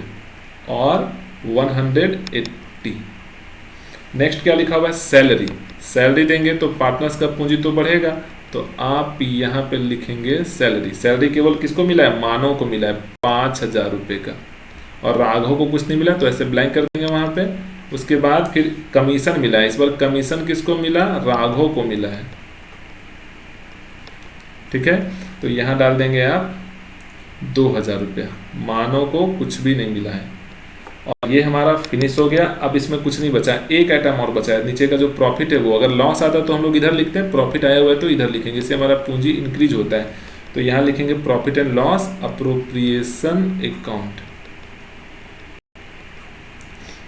और 180। नेक्स्ट क्या लिखा हुआ है, सैलरी, सैलरी देंगे तो पार्टनर्स का पूंजी तो बढ़ेगा, तो आप यहाँ पे लिखेंगे सैलरी। सैलरी केवल किसको मिला है, मानव को मिला है 5,000 रुपये का, और राघव को कुछ नहीं मिला, तो ऐसे ब्लैंक कर देंगे वहाँ पे। उसके बाद फिर कमीशन मिला है, इस बार कमीशन किसको मिला, राघव को मिला है। ठीक है, तो यहाँ डाल देंगे आप 2,000 रुपया, मानव को कुछ भी नहीं मिला है। और ये हमारा फिनिश हो गया। अब इसमें कुछ नहीं बचा, एक आइटम और बचा है, नीचे का जो प्रॉफिट है वो, अगर लॉस आता तो हम लोग इधर लिखते हैं, प्रॉफिट आया हुआ है तो इधर लिखेंगे, इससे हमारा पूंजी इंक्रीज होता है। तो यहाँ लिखेंगे profit and loss appropriation account.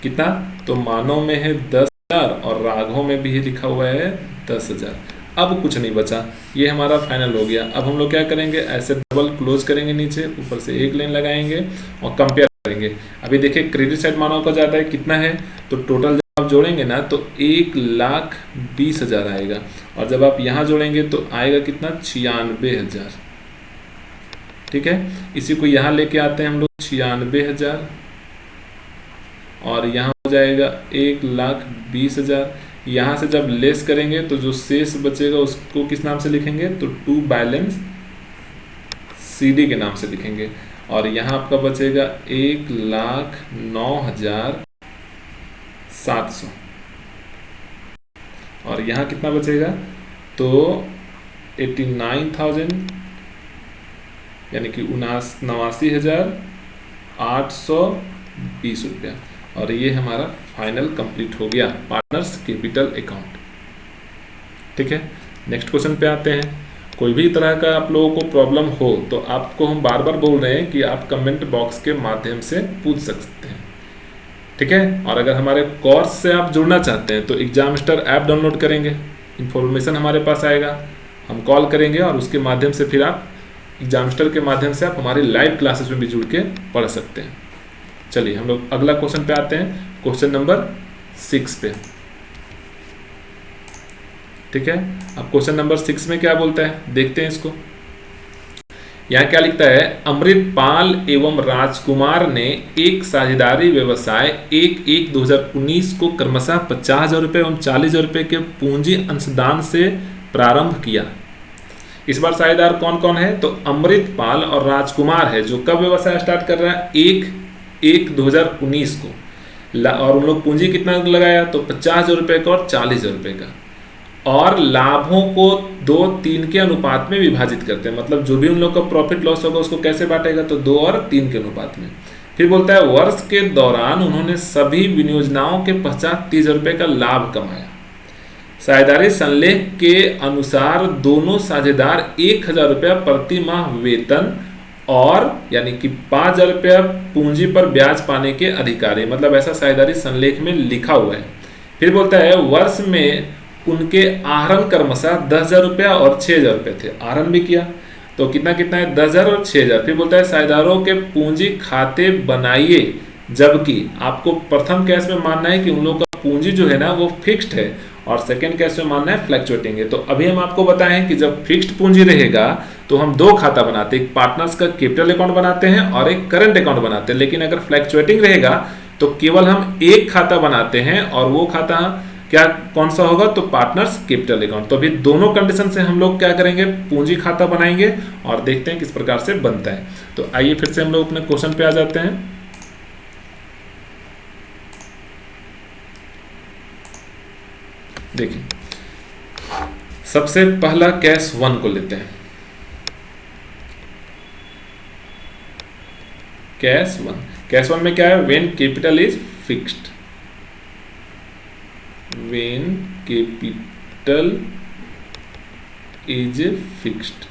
कितना, तो मानव में है 10,000 और राघव में भी लिखा हुआ है 10,000। अब कुछ नहीं बचा, ये हमारा फाइनल हो गया। अब हम लोग क्या करेंगे, ऐसे डबल क्लोज करेंगे, नीचे ऊपर से एक लाइन लगाएंगे और कंपेयर करेंगे। अभी देखिए क्रेडिट साइड मानव का जाता है कितना है, तो टोटल जब आप जोड़ेंगे ना तो 1,20,000 आएगा, और जब आप यहाँ जोड़ेंगे तो आएगा कितना, 96,000। ठीक है, इसी को यहाँ लेके आते हैं हम लोग 96,000, और यहाँ हो जाएगा 1,20,000। यहाँ से जब लेस करेंगे तो जो शेष बचेगा उसको किस नाम से लिखेंगे, तो टू बैलेंस CD के नाम से लिखेंगे, और यहाँ आपका बचेगा 1,09,700, और यहाँ कितना बचेगा, तो 89,000 यानी कि 89,820 रुपया। और ये हमारा फाइनल कंप्लीट हो गया पार्टनर्स कैपिटल अकाउंट। ठीक है, नेक्स्ट क्वेश्चन पे आते हैं। कोई भी तरह का आप लोगों को प्रॉब्लम हो तो आपको हम बार बार बोल रहे हैं कि आप कमेंट बॉक्स के माध्यम से पूछ सकते हैं। ठीक है, और अगर हमारे कोर्स से आप जुड़ना चाहते हैं तो एग्जामिस्टर ऐप डाउनलोड करेंगे, इन्फॉर्मेशन हमारे पास आएगा, हम कॉल करेंगे और उसके माध्यम से फिर आप एग्जामिस्टर के माध्यम से आप हमारी लाइव क्लासेस में भी जुड़ के पढ़ सकते हैं। चलिए हम लोग अगला क्वेश्चन पे आते हैं, क्वेश्चन नंबर 6 पे। ठीक है, अब क्वेश्चन नंबर 6 में क्या बोलता है, देखते हैं इसको। यहाँ क्या लिखता है, अमृतपाल एवं राजकुमार ने एक साझेदारी व्यवसाय 1/1/2019 को क्रमशः 50,000 रुपये एवं 40,000 रुपये के पूंजी अंशदान से प्रारंभ किया। इस बार साझेदार कौन कौन है, तो अमृतपाल और राजकुमार है, जो कब व्यवसाय स्टार्ट कर रहा है, 1/1/2019 को, और उन लोग पूंजी कितना लगाया, तो 50,000 रुपये का और 40,000 रुपये का, और लाभों को 2-3 के अनुपात में विभाजित करते हैं, मतलब जो भी उन लोग का प्रॉफिट लॉस होगा उसको कैसे बांटेगा, तो 2 और 3 के अनुपात में। फिर बोलता है वर्ष के दौरान उन्होंने सभी विनियोजनाओं के पश्चात 30,000 रुपये का लाभ कमाया। साझेदारी संलेख के अनुसार दोनों साझेदार 1,000 रुपया प्रति माह वेतन और यानी कि 5,000 रुपया पूंजी पर ब्याज पाने के अधिकारी, मतलब ऐसा साझेदारी संलेख में लिखा हुआ है। फिर बोलता है वर्ष में उनके आहरण क्रमशः 10,000 रुपया और 6,000 रुपये थे, आहरण भी किया तो कितना कितना है 10,000 और 6,000। फिर बोलता है साझेदारों के पूंजी खाते बनाइए, जबकि आपको प्रथम केस में मानना है कि उन लोगों का पूंजी जो है ना वो फिक्स्ड है और सेकंड केस में मानना है फ्लक्चुएटिंग है। तो अभी हम आपको बताएं कि जब फिक्स्ड पूंजी रहेगा तो हम दो खाता बनाते हैं, एक पार्टनर्स का कैपिटल अकाउंट बनाते हैं और एक करंट अकाउंट बनाते हैं। लेकिन अगर फ्लक्चुएटिंग रहेगा तो केवल हम एक खाता बनाते हैं और वो खाता क्या कौन सा होगा, तो पार्टनर्स कैपिटल अकाउंट। तो अभी दोनों कंडीशन से हम लोग क्या करेंगे, पूंजी खाता बनाएंगे और देखते हैं किस प्रकार से बनता है। तो आइए फिर से हम लोग अपने क्वेश्चन पे आ जाते हैं। देखिए सबसे पहला केस 1 को लेते हैं। केस 1 में क्या है, when capital is fixed, when capital is fixed,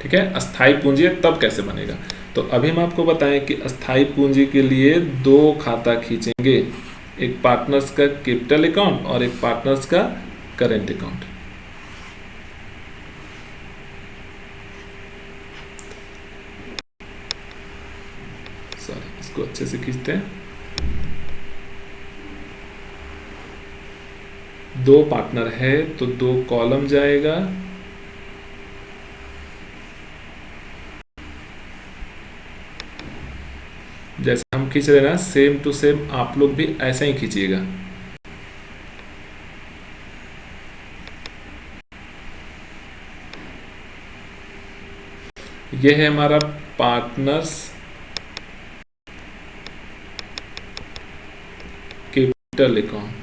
ठीक है, अस्थाई पूंजी है तब कैसे बनेगा। तो अभी हम आपको बताएं कि अस्थाई पूंजी के लिए दो खाता खींचेंगे, एक पार्टनर्स का कैपिटल अकाउंट और एक पार्टनर्स का करंट अकाउंट। सॉरी, इसको अच्छे से खींचते हैं। दो पार्टनर है तो दो कॉलम जाएगा, जैसे हम खींच रहे ना सेम टू सेम आप लोग भी ऐसा ही खींचिएगा। ये है हमारा पार्टनर्स कैपिटल अकाउंट,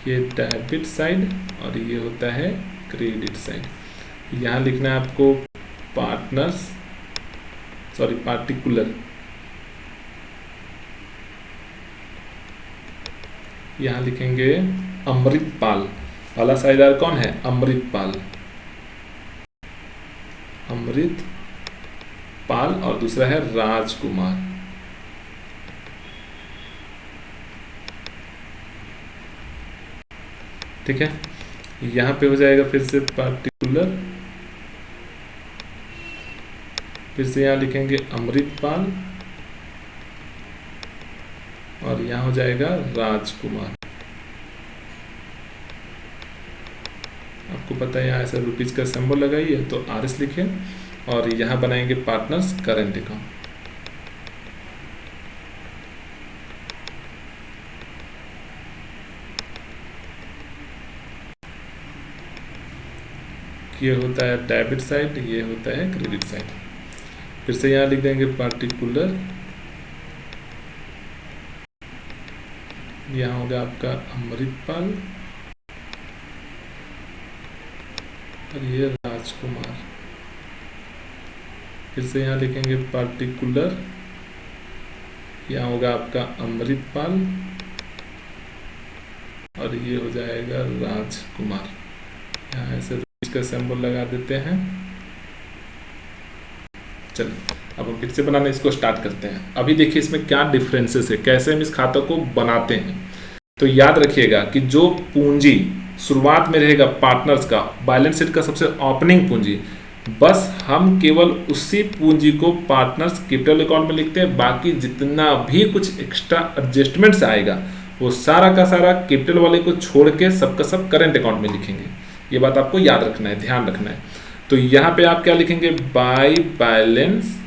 ये डेबिट साइड और ये होता है क्रेडिट साइड। यहाँ लिखना है आपको पार्टनर्स पार्टिकुलर, यहाँ लिखेंगे अमृतपाल, वाला साझेदार कौन है, अमृतपाल, अमृतपाल और दूसरा है राजकुमार। ठीक है, यहाँ पे हो जाएगा फिर से पार्टिकुलर, फिर से यहाँ लिखेंगे अमृतपाल और यहाँ हो जाएगा राजकुमार। आपको पता है यहाँ ऐसा रुपीज का सिंबल लगाइए तो RS लिखे और यहाँ बनाएंगे पार्टनर्स करंट अकाउंट। ये होता है डेबिट साइड, ये होता है क्रेडिट साइड। फिर से यहाँ लिख देंगे पार्टिकुलर, यहाँ होगा आपका अमृतपाल और ये राजकुमार। फिर से यहाँ लिखेंगे पार्टिकुलर, यहाँ होगा आपका अमृतपाल और ये हो जाएगा राजकुमार। यहाँ ऐसे इसका सिंबल लगा देते हैं। चलिए अब हम फिर से बनाने इसको स्टार्ट करते हैं। अभी देखिए इसमें क्या डिफरेंसेस है, कैसे हम इस खाता को बनाते हैं। तो याद रखिएगा कि जो पूंजी शुरुआत में रहेगा पार्टनर्स का, बैलेंस शीट का सबसे ओपनिंग पूंजी, बस हम केवल उसी पूंजी को पार्टनर्स कैपिटल अकाउंट में लिखते हैं। बाकी जितना भी कुछ एक्स्ट्रा एडजस्टमेंट्स आएगा वो सारा का सारा कैपिटल वाले को छोड़ के सबका सब करंट अकाउंट में लिखेंगे। ये बात आपको याद रखना है, ध्यान रखना है। तो यहाँ पे आप क्या लिखेंगे, बाय बैलेंस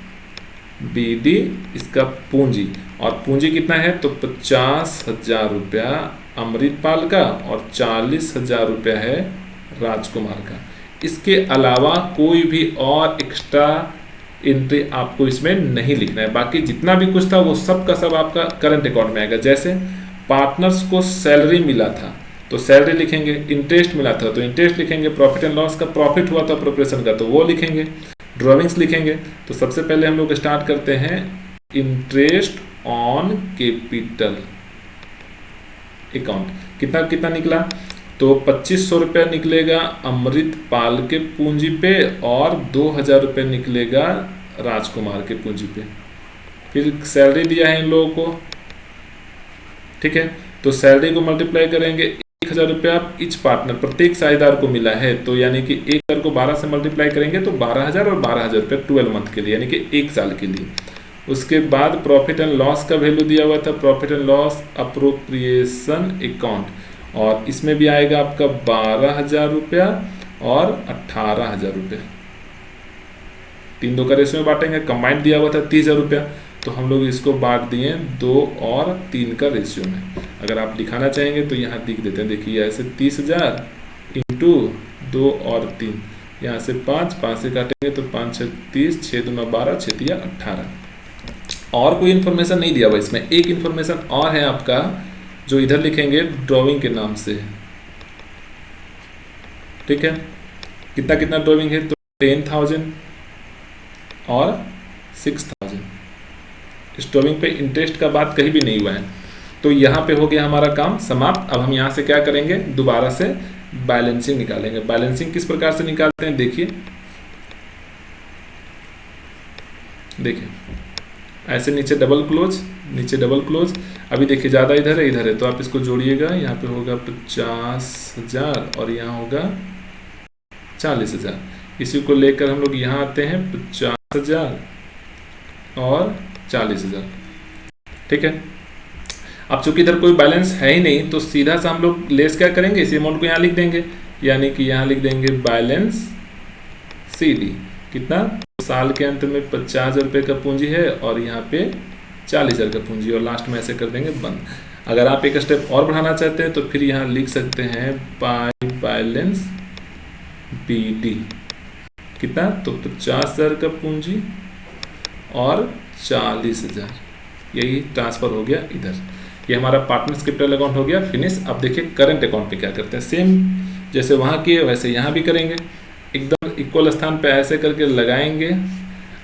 BD इसका पूंजी, और पूंजी कितना है तो 50,000 रुपया अमृतपाल का और 40,000 रुपया है राजकुमार का। इसके अलावा कोई भी और एक्स्ट्रा एंट्री आपको इसमें नहीं लिखना है। बाकी जितना भी कुछ था वो सब का सब आपका करंट अकाउंट में आएगा। जैसे पार्टनर्स को सैलरी मिला था तो सैलरी लिखेंगे, इंटरेस्ट मिला था तो इंटरेस्ट लिखेंगे, प्रॉफिट एंड लॉस का प्रॉफिट हुआ था प्रोपरेशन का तो वो लिखेंगे, ड्रॉविंग्स लिखेंगे। तो सबसे पहले हम लोग स्टार्ट करते हैं इंटरेस्ट ऑन कैपिटल अकाउंट। कितना कितना निकला, तो तो 2500 रुपया निकलेगा अमृत पाल के पूंजी पे और 2000 रुपये निकलेगा राजकुमार के पूंजी पे। फिर सैलरी दिया है इन लोगों को, ठीक है। तो सैलरी को मल्टीप्लाई करेंगे, 1000 रुपया ईच पार्टनर प्रत्येक साझेदार को मिला है, तो यानी कि 1000 को 12 से मल्टीप्लाई करेंगे तो 12000 और 12000 रुपये 12 मंथ के लिए, यानी कि 1 साल के लिए। उसके बाद प्रॉफिट एंड लॉस का वैल्यू दिया हुआ था, profit and loss appropriation account, और इसमें भी आएगा आपका 12000 रुपया और 18000 रुपये। 3-2 का रेशियो में बांटेंगे, कंबाइंड दिया हुआ था 30,000 रुपया, तो हम लोग इसको बांट दिए 2 और 3 का रेशियो में। अगर आप दिखाना चाहेंगे तो यहाँ लिख देते हैं, देखिए ऐसे 30,000 इंटू 2 और 3, यहाँ से 5 से काटेंगे तो 5 6 30, 6 दूना 12, 6 तिया 18। और कोई इन्फॉर्मेशन नहीं दिया हुआ इसमें। एक इन्फॉर्मेशन और है आपका, जो इधर लिखेंगे ड्राइंग के नाम से, ठीक है। कितना कितना ड्राइंग है, तो 10,000 और 6,000। इस ड्राइंग पे इंटरेस्ट का बात कहीं भी नहीं हुआ है। तो यहाँ पे हो गया हमारा काम समाप्त। अब हम यहाँ से क्या करेंगे, दोबारा से बैलेंसिंग निकालेंगे। बैलेंसिंग किस प्रकार से निकालते हैं, देखिए ऐसे नीचे डबल क्लोज, नीचे डबल क्लोज। अभी देखिए ज़्यादा इधर है, तो आप इसको जोड़िएगा, यहाँ पे होगा 50,000 और यहाँ होगा 40,000। इसी को लेकर हम लोग यहाँ आते हैं 50,000 और 40,000, ठीक है। अब चूंकि इधर कोई बैलेंस है ही नहीं, तो सीधा सा हम लोग लेस क्या करेंगे, इसी अमाउंट को यहाँ लिख देंगे, यानी कि यहाँ लिख देंगे बैलेंस CD। कितना, साल के अंत में 50,000 रुपये का पूंजी है और यहाँ पे 40,000 का पूंजी, और लास्ट में ऐसे कर देंगे बंद। अगर आप एक स्टेप और बढ़ाना चाहते हैं तो फिर यहाँ लिख सकते हैं बाय बैलेंस BD। कितना, तो 50,000 का पूंजी और 40,000, यही ट्रांसफर हो गया इधर। ये हमारा पार्टनर्स कैपिटल अकाउंट हो गया फिनिश। अब देखिए करंट अकाउंट पे क्या करते हैं, सेम जैसे वहाँ किए वैसे यहाँ भी करेंगे, एकदम इक्वल स्थान पे ऐसे करके लगाएंगे।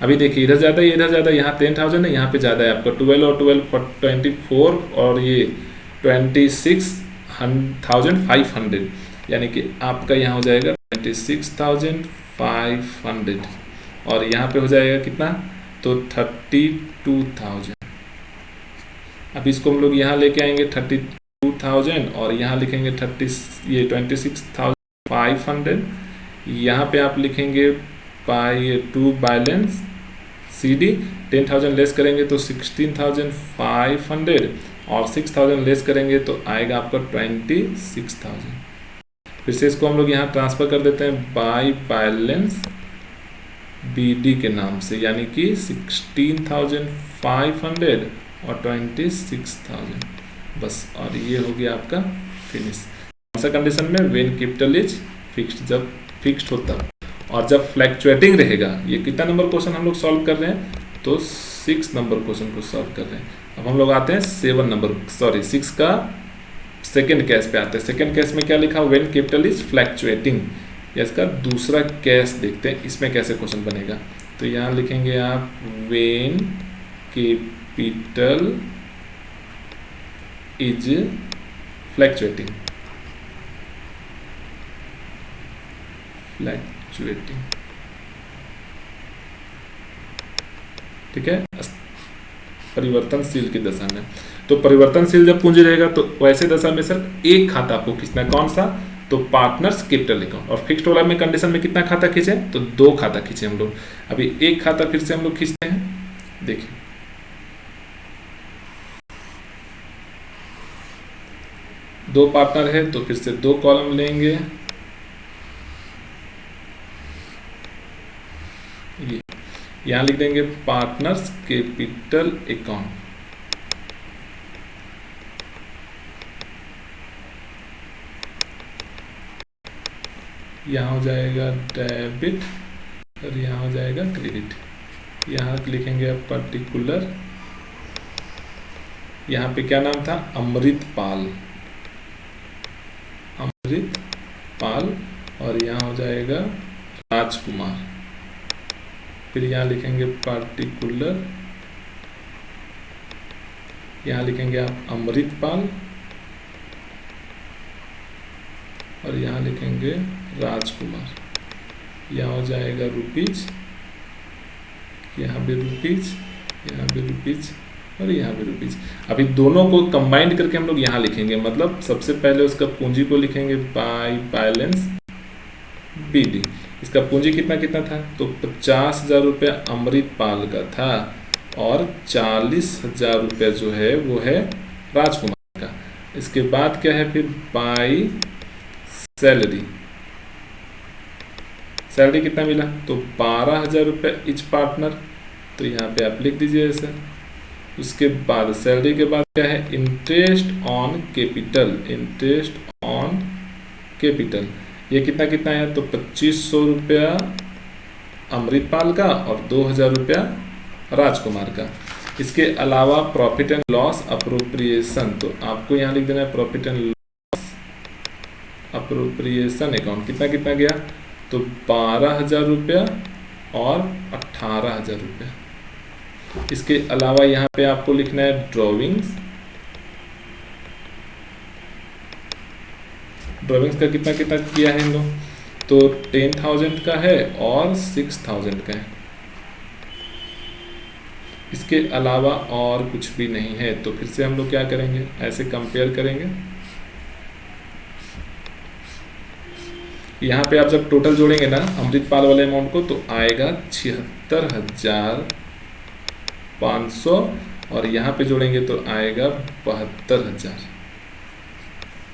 अभी देखिए इधर ज़्यादा है, इधर ज़्यादा, यहाँ 10,000 है, यहाँ पे ज़्यादा है आपका 12 और 12 24 और ये 26,500, यानी कि आपका यहाँ हो जाएगा 26,500 और यहाँ पे हो जाएगा कितना, तो 32,000। अब इसको हम लोग यहाँ लेके आएंगे 32,000 और यहाँ लिखेंगे 26,500। यहाँ पे आप लिखेंगे टू बैलेंस CD। 10,000 लेस करेंगे तो 16,500 और 6,000 लेस करेंगे तो आएगा आपका 26,000। फिर से इसको हम लोग यहाँ ट्रांसफर कर देते हैं बाय बैलेंस BD के नाम से, यानी कि 16,500 और 26,000 बस। और ये हो गया आपका फिनिश। कौन सा कंडीशन में, व्हेन कैपिटल इज फिक्स्ड, जब फिक्स्ड होता और जब फ्लैक्चुएटिंग रहेगा। ये कितना नंबर क्वेश्चन हम लोग सॉल्व कर रहे हैं, तो 6 नंबर क्वेश्चन को सॉल्व कर रहे हैं। अब हम लोग आते हैं 6 का सेकेंड केस पे आते हैं। सेकेंड केस में क्या लिखा, व्हेन कैपिटल इज फ्लैक्चुएटिंग, या इसका दूसरा केस देखते हैं इसमें कैसे क्वेश्चन बनेगा। तो यहाँ लिखेंगे आप व्हेन कैपिटल इज फ्लैक्चुएटिंग, ठीक है, परिवर्तनशील की दशा में। तो परिवर्तनशील जब पूंजी रहेगा तो वैसे दशा में सिर्फ एक खाता आपको खींचना है, कौन सा, तो पार्टनर्स कैपिटल अकाउंट। और फिक्स्ड वाला में कंडीशन में कितना खाता खींचे, तो 2 खाता खींचे हम लोग। अभी एक खाता फिर से हम लोग खींचते हैं, देखिए 2 पार्टनर है तो फिर से 2 कॉलम लेंगे, ये यहाँ लिख देंगे पार्टनर्स कैपिटल अकाउंट। यहाँ हो जाएगा डेबिट और यहाँ हो जाएगा क्रेडिट। यहाँ लिखेंगे आप पर्टिकुलर, यहाँ पे क्या नाम था, अमृत पाल और यहाँ हो जाएगा राजकुमार। फिर यहाँ लिखेंगे पार्टिकुलर, यहाँ लिखेंगे आप अमृतपाल और यहाँ लिखेंगे राजकुमार। यहाँ हो जाएगा रुपीज, यहाँ भी रुपीज, यहाँ भी रुपीज और यहाँ भी रुपीज। अभी दोनों को कंबाइंड करके हम लोग यहाँ लिखेंगे, मतलब सबसे पहले उसका पूंजी को लिखेंगे बाई बैलेंस BD। इसका पूंजी कितना कितना था, तो 50,000 रुपया अमृतपाल का था और 40,000 रुपया जो है वो है राजकुमार का। इसके बाद क्या है फिर बाई सैलरी। सैलरी कितना मिला, तो 12,000 रुपया इच पार्टनर, तो यहाँ पे आप लिख दीजिए ऐसा। उसके बाद सैलरी के बाद क्या है, interest on capital. Interest on capital ये कितना कितना है, तो 2500 रुपया अमृतपाल का और 2,000 रुपया राजकुमार का। इसके अलावा प्रॉफिट एंड लॉस अप्रोप्रिएशन, तो आपको यहाँ लिख देना है profit and loss appropriation account कितना कितना गया, तो 12,000 रुपया और 18,000 रुपया। इसके अलावा यहाँ पे आपको लिखना है ड्रॉविंग्स। ड्रॉविंग्स का कितना कितना किया है इन लोग, तो 10,000 का है और 6,000 का है। इसके अलावा और कुछ भी नहीं है। तो फिर से हम लोग क्या करेंगे, ऐसे कंपेयर करेंगे। यहाँ पे आप जब टोटल जोड़ेंगे ना अमृतपाल वाले अमाउंट को, तो आएगा 76,500 और यहाँ पे जोड़ेंगे तो आएगा 72,000।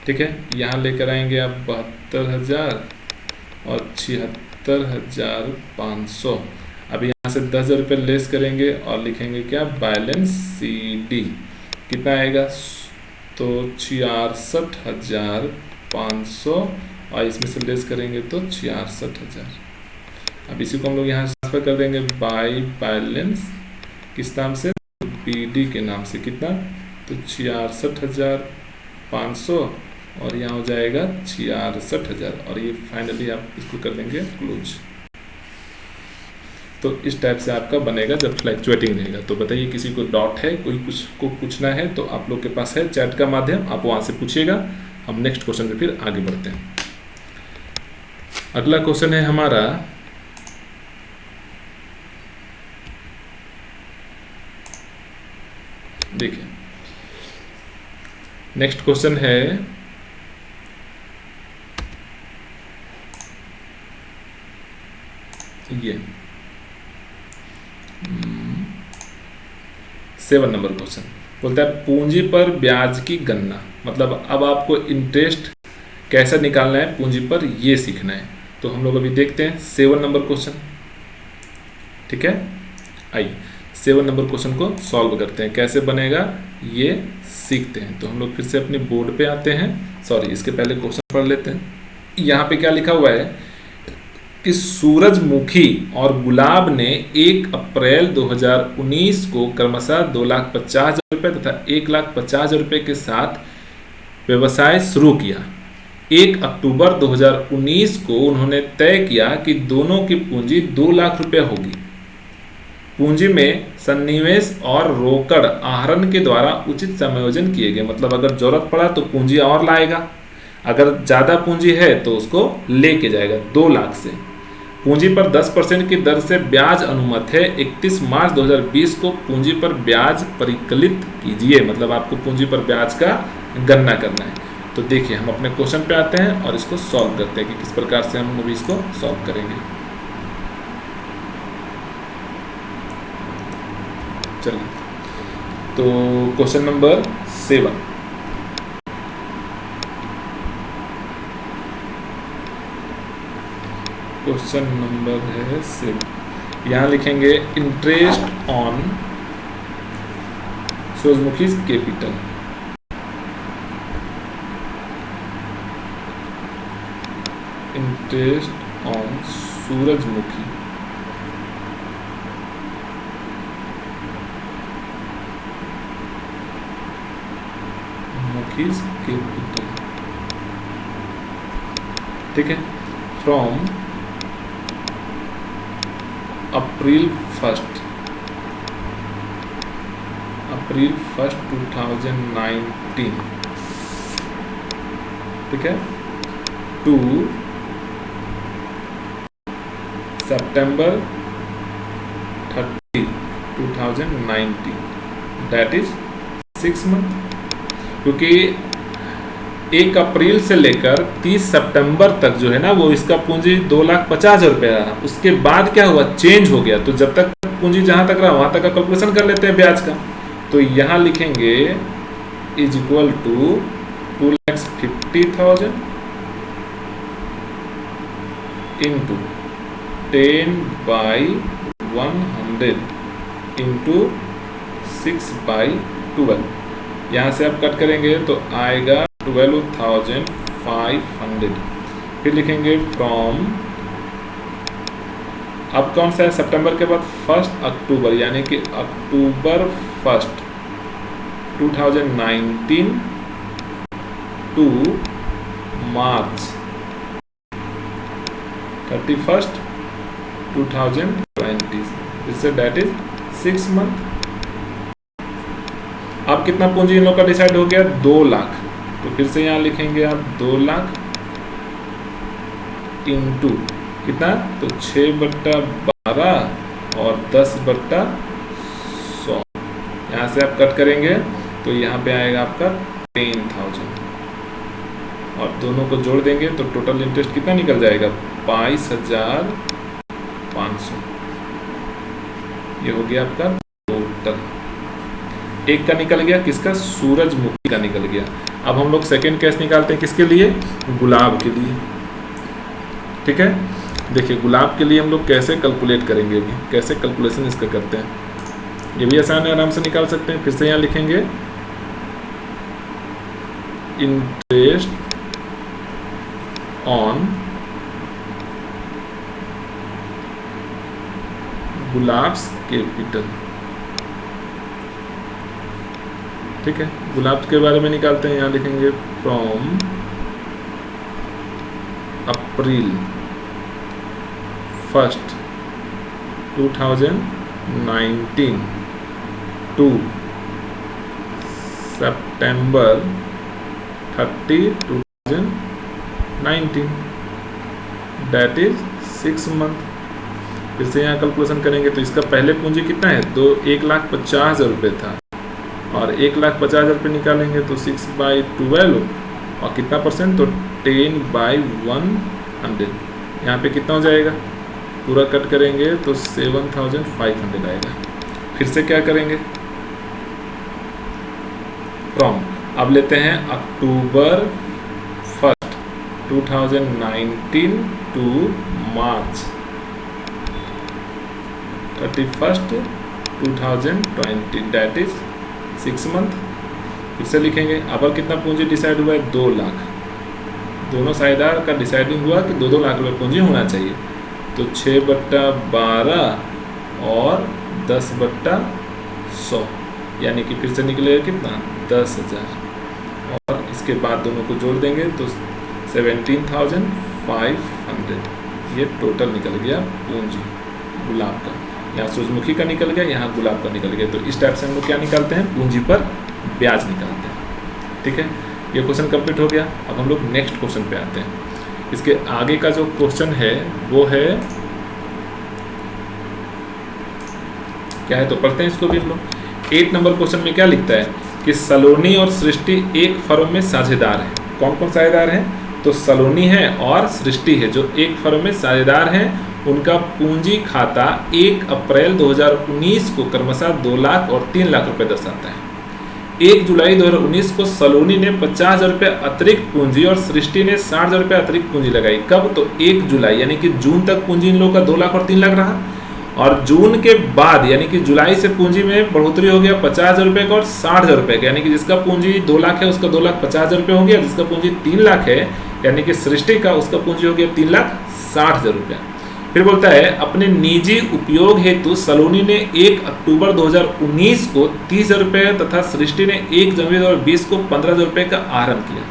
ठीक है, यहाँ लेकर आएंगे आप 72,000 और 76,500। अब यहाँ से 10,000 रुपये लेस करेंगे और लिखेंगे क्या, बैलेंस CD कितना आएगा, तो 66,500 और इसमें से लेस करेंगे तो 66,000। अब इसी को हम लोग यहाँ ट्रांसफर कर देंगे बाई बैलेंस किस नाम से, BD के नाम से। कितना, तो 66,500 और यहाँ हो जाएगा 66,000 और ये फाइनली आप इसको कर देंगे क्लोज। तो इस टाइप से आपका बनेगा जब फ्लैक्चुएटिंग रहेगा। तो बताइए किसी को डाउट है, कोई कुछ को पूछना है तो आप लोग के पास है चैट का माध्यम, आप वहाँ से पूछिएगा। हम नेक्स्ट क्वेश्चन पे फिर आगे बढ़ते हैं। अगला क्वेश्चन है हमारा देखिए, नेक्स्ट क्वेश्चन है ये 7 नंबर क्वेश्चन बोलता है पूंजी पर ब्याज की गणना। मतलब अब आपको इंटरेस्ट कैसे निकालना है पूंजी पर ये सीखना है। तो हम लोग अभी देखते हैं 7 नंबर क्वेश्चन। ठीक है, आइए 7 नंबर क्वेश्चन को सॉल्व करते हैं, कैसे बनेगा ये सीखते हैं। तो हम लोग फिर से अपने बोर्ड पे आते हैं, सॉरी इसके पहले क्वेश्चन पढ़ लेते हैं। यहाँ पे क्या लिखा हुआ है कि सूरजमुखी और गुलाब ने 1 अप्रैल 2019 को क्रमशः 2,50,000 रुपये तथा 1,50,000 रुपये के साथ व्यवसाय शुरू किया। 1 अक्टूबर 2019 को उन्होंने तय किया कि दोनों की पूंजी 2 लाख रुपये होगी। पूंजी में सन्निवेश और रोकड़ आहरण के द्वारा उचित समायोजन किए गए। मतलब अगर जरूरत पड़ा तो पूंजी और लाएगा, अगर ज़्यादा पूंजी है तो उसको लेके जाएगा 2 लाख से। पूंजी पर 10% की दर से ब्याज अनुमत है। 31 मार्च 2020 को पूंजी पर ब्याज परिकलित कीजिए। मतलब आपको पूंजी पर ब्याज का गणना करना है। तो देखिए हम अपने क्वेश्चन पे आते हैं और इसको सॉल्व करते हैं कि किस प्रकार से हम अभी इसको सॉल्व करेंगे। चलिए, तो क्वेश्चन नंबर 7, क्वेश्चन नंबर है 7। यहाँ लिखेंगे interest on Surajmukhi capital. Interest on Surajmukhi capital. ठीक है, फ्रॉम अप्रैल 1, 2019। ठीक है, to September 30, 2019, that is 6 month. क्योंकि 1 अप्रैल से लेकर 30 सितंबर तक जो है ना वो इसका पूंजी 2,50,000 रुपये रहा। उसके बाद क्या हुआ, चेंज हो गया। तो जब तक पूंजी जहां तक रहा वहां तक का कैलकुलेशन कर लेते हैं ब्याज का। तो यहां लिखेंगे is equal to 2,50,000 into 10/100 into 6/12। यहाँ से आप कट करेंगे तो आएगा 12,500। फिर लिखेंगे फ्रॉम, अब कौन सा है सितंबर के बाद 1 अक्टूबर, यानी कि अक्टूबर 1, 2019 टू मार्च 31, 2020, इससे डेट इज 6 मंथ। अब कितना पूंजी इन लोग का डिसाइड हो गया, 2 लाख। तो फिर से यहाँ लिखेंगे आप 2 लाख इंटू कितना, तो 6/12 और 10/100। यहाँ से आप कट करेंगे तो यहाँ पे आएगा आपका 10,000 और दोनों को जोड़ देंगे तो टोटल इंटरेस्ट कितना निकल जाएगा, 22,500। ये हो गया आपका टोटल। एक का निकल गया, किसका, सूरजमुखी का निकल गया। अब हम लोग सेकेंड केस निकालते हैं, किसके लिए, गुलाब के लिए। ठीक है, देखिए गुलाब के लिए हम लोग कैसे कैलकुलेट करेंगे, अभी कैसे कैलकुलेशन इसका करते हैं, ये भी आसान है, आराम से निकाल सकते हैं। फिर से यहाँ लिखेंगे इंटरेस्ट ऑन गुलाब्स कैपिटल। ठीक है, गुलाब के बारे में निकालते हैं। यहाँ लिखेंगे from April 1, 2019 to September 30, 2019, that is 6 month. फिर से यहाँ कैलकुलेशन करेंगे तो इसका पहले पूंजी कितना है, 1,50,000 रुपये था और 1,50,000 रुपये निकालेंगे तो 6/12 और कितना परसेंट, तो 10/100। यहाँ पे कितना हो जाएगा, पूरा कट करेंगे तो 7,500 आएगा। फिर से क्या करेंगे, फ्रॉम, अब लेते हैं October 1, 2019 to March 31, 2020, that is 6 month. फिर से लिखेंगे, अब कितना पूंजी डिसाइड हुआ है, 2 लाख। दोनों साझेदार का डिसाइडिंग हुआ कि 2-2 लाख रुपये पूंजी होना चाहिए। तो 6/12 और 10/100, यानी कि फिर से निकलेगा कितना, 10,000 और इसके बाद दोनों को जोड़ देंगे तो 17,500। ये टोटल निकल गया पूंजी गुलाब का। यहाँ सूरजमुखी का निकल गया, यहाँ गुलाब का निकल गया। तो इस टाइप से हम लोग क्या निकालते हैं, पूंजी पर ब्याज निकालते हैं। ठीक है, ये क्वेश्चन कंप्लीट हो गया। अब हम लोग नेक्स्ट क्वेश्चन पे आते हैं। इसके आगे का जो क्वेश्चन है वो है क्या है, तो पढ़ते हैं इसको भी हम लोग। 8 नंबर क्वेश्चन में क्या लिखता है कि सलोनी और सृष्टि एक फर्म में साझेदार हैं। कौन कौन साझेदार हैं, तो सलोनी है और सृष्टि है जो एक फर्म में साझेदार हैं। उनका पूंजी खाता 1 अप्रैल 2019 को क्रमशः 2 लाख और 3 लाख रुपए दर्शाता है। 1 जुलाई 2019 को सलोनी ने 50,000 रुपये अतिरिक्त पूंजी और सृष्टि ने 60,000 रुपये अतिरिक्त पूंजी लगाई। कब, तो 1 जुलाई यानी कि जून तक पूंजी इन लोगों का 2 लाख और 3 लाख रहा और जून के बाद यानी कि जुलाई से पूंजी में बढ़ोतरी हो गया 50,000 रुपये का और 60,000 रुपये का, यानी कि जिसका पूंजी 2 लाख है उसका 2,50,000 रुपये हो गया। जिसका पूंजी 3 लाख है यानी कि सृष्टि का, उसका पूंजी हो गया 3,60,000 रुपये। फिर बोलता है अपने निजी उपयोग हेतु सलोनी ने 1 अक्टूबर 2019 को 30,000 रुपये तथा सृष्टि ने 1 जनवरी 2020 को 15,000 रुपये का आहरण किया।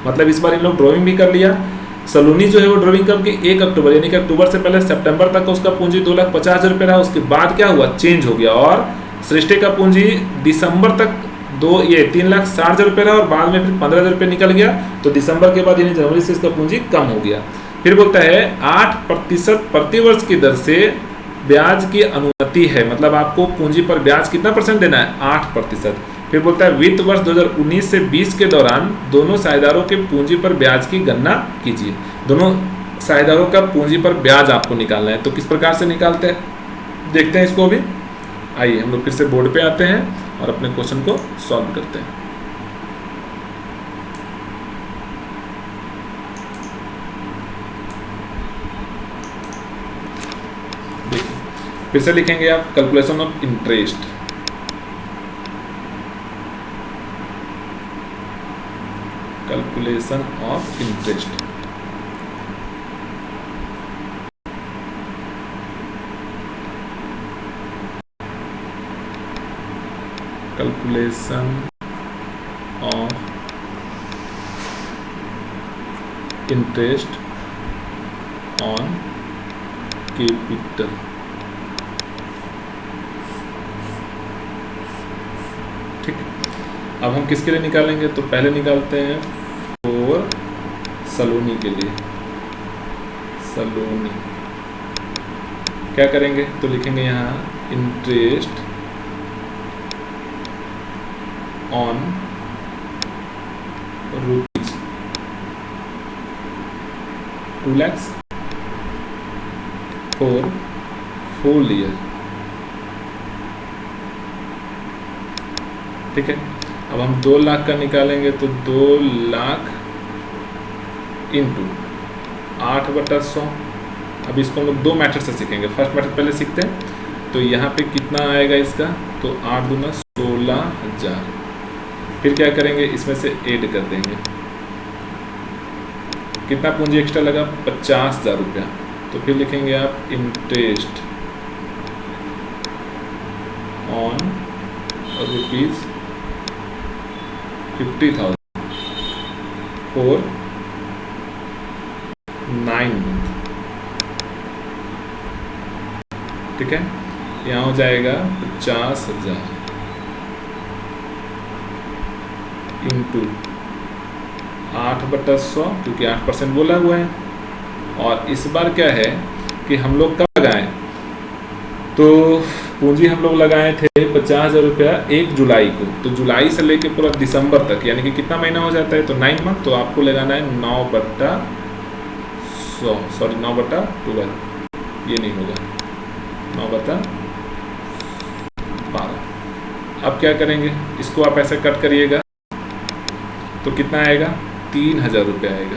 मतलब इस बार इन लोग ड्राइंग भी कर लिया। सलोनी जो है वो ड्राइंग कब की, 1 अक्टूबर, यानी कि अक्टूबर से पहले सितंबर तक का उसका पूंजी 2,50,000 रुपये रहा। उसके बाद क्या हुआ, चेंज हो गया और सृष्टि का पूंजी दिसंबर तक ये 3,60,000 रुपये रहा और बाद में फिर 15,000 रुपये निकल गया, तो दिसंबर के बाद यानी जनवरी से इसका पूंजी कम हो गया। फिर बोलता है 8% प्रतिवर्ष की दर से ब्याज की अनुमति है, मतलब आपको पूंजी पर ब्याज कितना परसेंट देना है, 8%। फिर बोलता है वित्त वर्ष 2019 से 20 के दौरान दोनों साझेदारों के पूंजी पर ब्याज की गणना कीजिए। दोनों साझेदारों का पूंजी पर ब्याज आपको निकालना है, तो किस प्रकार से निकालते हैं देखते हैं इसको भी। आइए हम लोग फिर से बोर्ड पे आते हैं और अपने क्वेश्चन को सॉल्व करते हैं। देखिए फिर से लिखेंगे आप calculation of interest. Calculation of interest, calculation of interest on capital. ठीक, अब हम किसके लिए निकालेंगे, तो पहले निकालते हैं फॉर सलोनी के लिए। सलोनी क्या करेंगे, तो लिखेंगे यहाँ interest on rupees 2 lakh for full year. ठीक है, अब हम 2 लाख का निकालेंगे, तो 2 लाख इंटू 8/100। अब इसको हम लोग 2 मेथड से सीखेंगे। फर्स्ट मेथड पहले सीखते हैं, तो यहाँ पे कितना आएगा इसका, तो 8 दूना 16,000। फिर क्या करेंगे, इसमें से ऐड कर देंगे, कितना पूंजी एक्स्ट्रा लगा, 50,000 रुपया। तो फिर लिखेंगे आप interest on rupees 50,000 for 9 month. ठीक है, यहाँ हो जाएगा 50,000 इंटू 8/100, क्योंकि 8% बोला हुआ है। और इस बार क्या है कि हम लोग कब लगाएं, तो पूंजी हम लोग लगाए थे 50,000 रुपया 1 जुलाई को, तो जुलाई से लेके पूरा दिसंबर तक यानी कि कितना महीना हो जाता है, तो 9 मंथ। तो आपको लगाना है 9/100, सॉरी 9/12, ये नहीं होगा, 9/12। अब क्या करेंगे, इसको आप ऐसे कट करिएगा, तो कितना आएगा, 3,000 रुपया आएगा।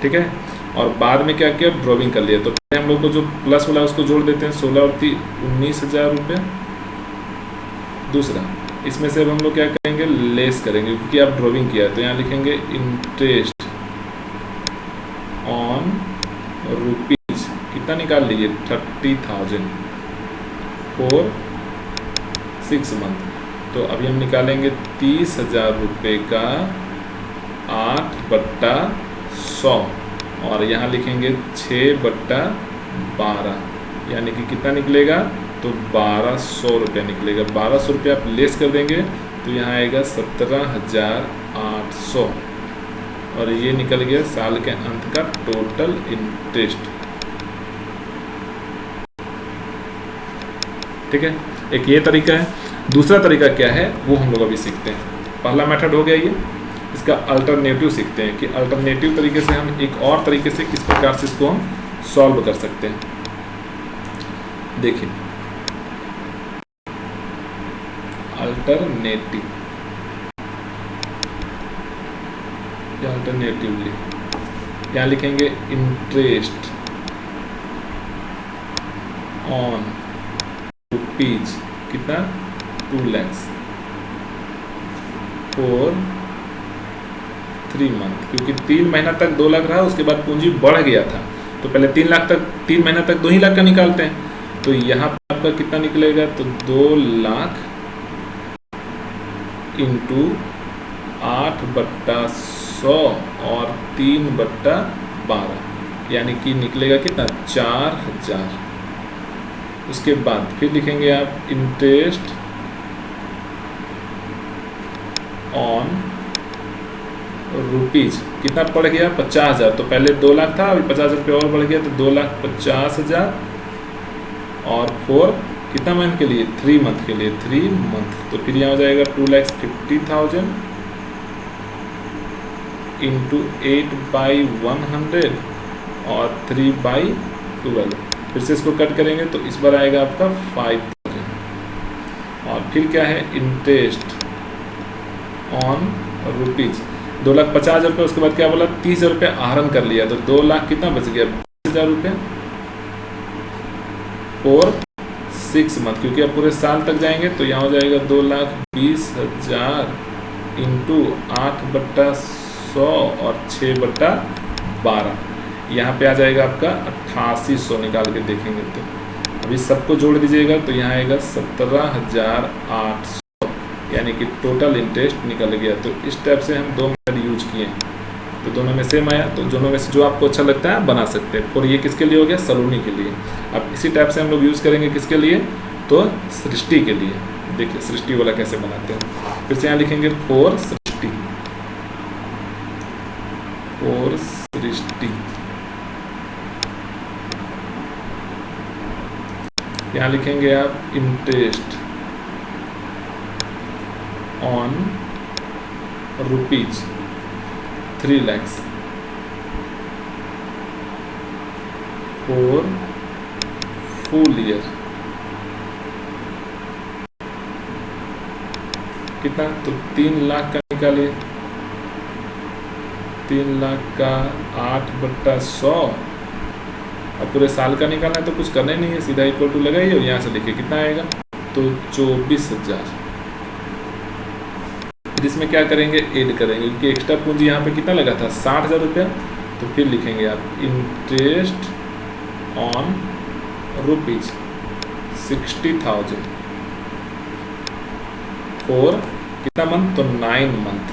ठीक है, और बाद में क्या किया, ड्रॉविंग कर लिया। तो पहले हम लोग को जो प्लस वाला उसको जोड़ देते हैं, 16 और 19,000 रुपये। दूसरा, इसमें से अब हम लोग क्या करेंगे, लेस करेंगे, क्योंकि आप ड्रॉविंग किया है। तो यहाँ लिखेंगे इंटरेस्ट ऑन रुपीज, कितना निकाल लीजिए, 30,000 फॉर 6 मंथ। तो अभी हम निकालेंगे 30,000 रुपये का 8/100 और यहाँ लिखेंगे 6/12, यानी कि कितना निकलेगा, तो 1,200 रुपया निकलेगा। 1,200 रुपया आप लेस कर देंगे, तो यहाँ आएगा 17,800 और ये निकल गया साल के अंत का टोटल इंटरेस्ट। ठीक है, एक ये तरीका है। दूसरा तरीका क्या है वो हम लोग अभी सीखते हैं। पहला मेथड हो गया ये, इसका अल्टरनेटिव सीखते हैं कि अल्टरनेटिव तरीके से हम एक और तरीके से किस प्रकार से इसको हम सॉल्व कर सकते हैं। देखिए अल्टरनेटिवली क्या लिखेंगे, इंटरेस्ट ऑन रुपीज कितना, 2 लाख फॉर 3 मंथ, क्योंकि 3 महीना तक 2 लाख रहा, उसके बाद पूंजी बढ़ गया था, तो पहले 3 लाख तक 3 महीना तक 2 ही लाख का निकालते हैं। तो यहाँ पर आपका कितना निकलेगा, तो 2 लाख इंटू 8/100 और 3/12, यानी कि निकलेगा कितना, 4,000। उसके बाद फिर लिखेंगे आप इंटरेस्ट ऑन रुपीज कितना पड़ गया 50,000। तो पहले 2 लाख था, अभी 50,000 रुपये और बढ़ गया तो 2,50,000 और 4 कितना मंथ के लिए 3 मंथ के लिए 3 मंथ। तो फिर यहाँ हो जाएगा 2,50,000 इंटू 8/100 और 3/12। फिर से इसको कट करेंगे तो इस बार आएगा आपका 5,000। और फिर क्या है इंटरेस्ट ऑन रुपीज 2,50,000 रुपये। उसके बाद क्या बोला 30,000 रुपये आहरण कर लिया तो 2 लाख कितना बच गया 20,000 रुपये और 6 मंथ, क्योंकि अब पूरे साल तक जाएंगे तो यहाँ हो जाएगा 2,20,000 इंटू 8/100 और 6/12। यहाँ पे आ जाएगा आपका 8800 निकाल के देखेंगे तो अभी सबको जोड़ दीजिएगा तो यहाँ आएगा 17,800, यानी कि टोटल इंटरेस्ट निकल गया। तो इस टाइप से हम 2 मेथड यूज किए हैं, तो दोनों में सेम आया। तो दोनों में से जो आपको अच्छा लगता है बना सकते हैं। और ये किसके लिए हो गया सलोनी के लिए। अब इसी टाइप से हम लोग यूज़ करेंगे किसके लिए तो सृष्टि के लिए। देखिए सृष्टि वाला कैसे बनाते हैं। फिर से यहाँ लिखेंगे फॉर सृष्टि, फॉर सृष्टि। यहाँ लिखेंगे आप interest on rupees 3 lakhs for full year. कितना तो 3 लाख का निकालिए, 3 लाख का 8/100। अब पूरे साल का निकालना है तो कुछ करना ही नहीं है, सीधा इक्वल टू लगाइए और यहाँ से लिखिए कितना आएगा तो 24,000। फिर इसमें क्या करेंगे ऐड करेंगे, क्योंकि एक्स्ट्रा पूंजी यहाँ पे कितना लगा था 60,000 रुपया। तो फिर लिखेंगे आप इंटरेस्ट ऑन रुपीज 60,000 फॉर कितना मंथ तो 9 मंथ।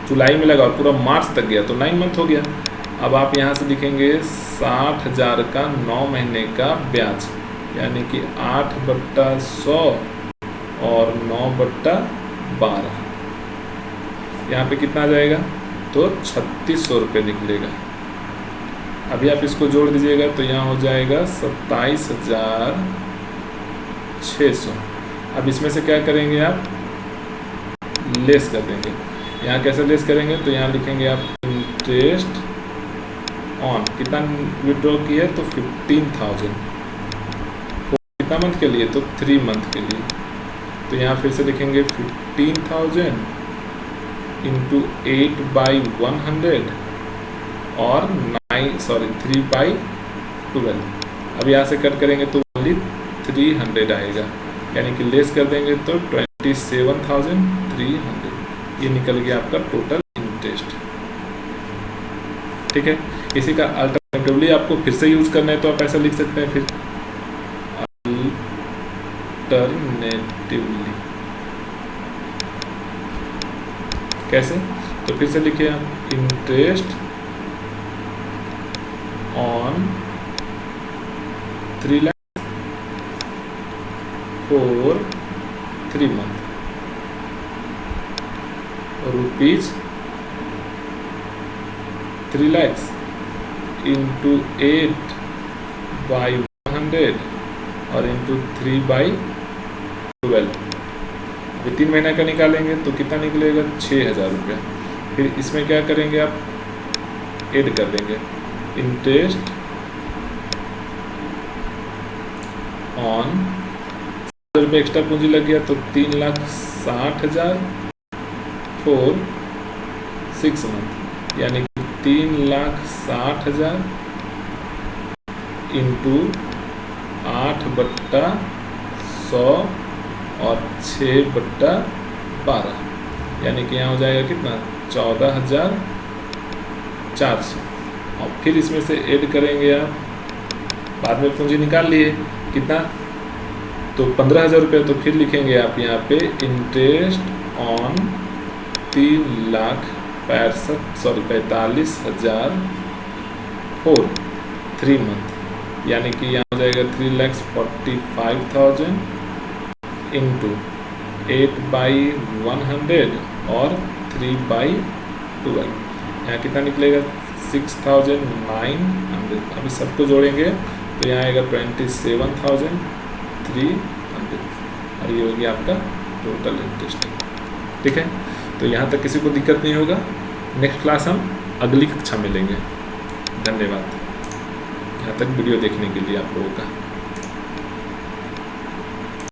जुलाई में लगा और पूरा मार्च तक गया तो 9 मंथ हो गया। अब आप यहाँ से लिखेंगे 60,000 का 9 महीने का ब्याज, यानी कि 8/100 और 9/12। यहाँ पे कितना आ जाएगा तो 3,600 रुपये निकलेगा। अभी आप इसको जोड़ दीजिएगा तो यहाँ हो जाएगा 27,600। अब इसमें से क्या करेंगे आप लेस कर देंगे। यहाँ कैसे लेस करेंगे तो यहाँ लिखेंगे आप इंटरेस्ट ऑन कितना विड्रॉ किया तो 15,000 कितना मंथ के लिए तो 3 मंथ के लिए। तो यहाँ फिर से लिखेंगे 15,000 इंटू 8/100 और 3/12। अब यहाँ से कट करेंगे तो ओनली 300 आएगा, यानी कि लेस कर देंगे तो 27,300। ये निकल गया आपका टोटल इंटरेस्ट। ठीक है, इसी का अल्टरनेटिवली आपको फिर से यूज करना है तो आप ऐसा लिख सकते हैं। फिर अल्टरनेटिवली कैसे तो फिर से लिखिए आप interest on 3 lakh for 3 month rupees 3 lakhs into 8/100 और इंटू 3/12। अभी 3 महीना का निकालेंगे तो कितना निकलेगा 6,000 रुपया। फिर इसमें क्या करेंगे आप ऐड कर देंगे इंटरेस्ट ऑन रुपये एक्स्ट्रा पूंजी लग गया तो 3,60,000 फॉर 6 मंथ, यानी कि 3,60,000 इंटू 8/100 और 6/12, यानी कि यहाँ हो जाएगा कितना 14,400। और फिर इसमें से ऐड करेंगे आप, बाद में पूंजी निकाल लिए कितना तो 15,000 रुपये। तो फिर लिखेंगे आप यहाँ पे इंटरेस्ट ऑन 45,000 फॉर 3 मंथ, यानी कि यहाँ हो जाएगा 3,45,000 इंटू 8/100 और 3/12। यहाँ कितना निकलेगा 6,900। अभी सबको जोड़ेंगे तो यहाँ आएगा 27,300 और ये हो गया आपका टोटल इंटरेस्ट। ठीक है, तो यहाँ तक किसी को दिक्कत नहीं होगा। नेक्स्ट क्लास हम अगली कक्षा में लेंगे। धन्यवाद यहाँ तक वीडियो देखने के लिए आप लोगों का।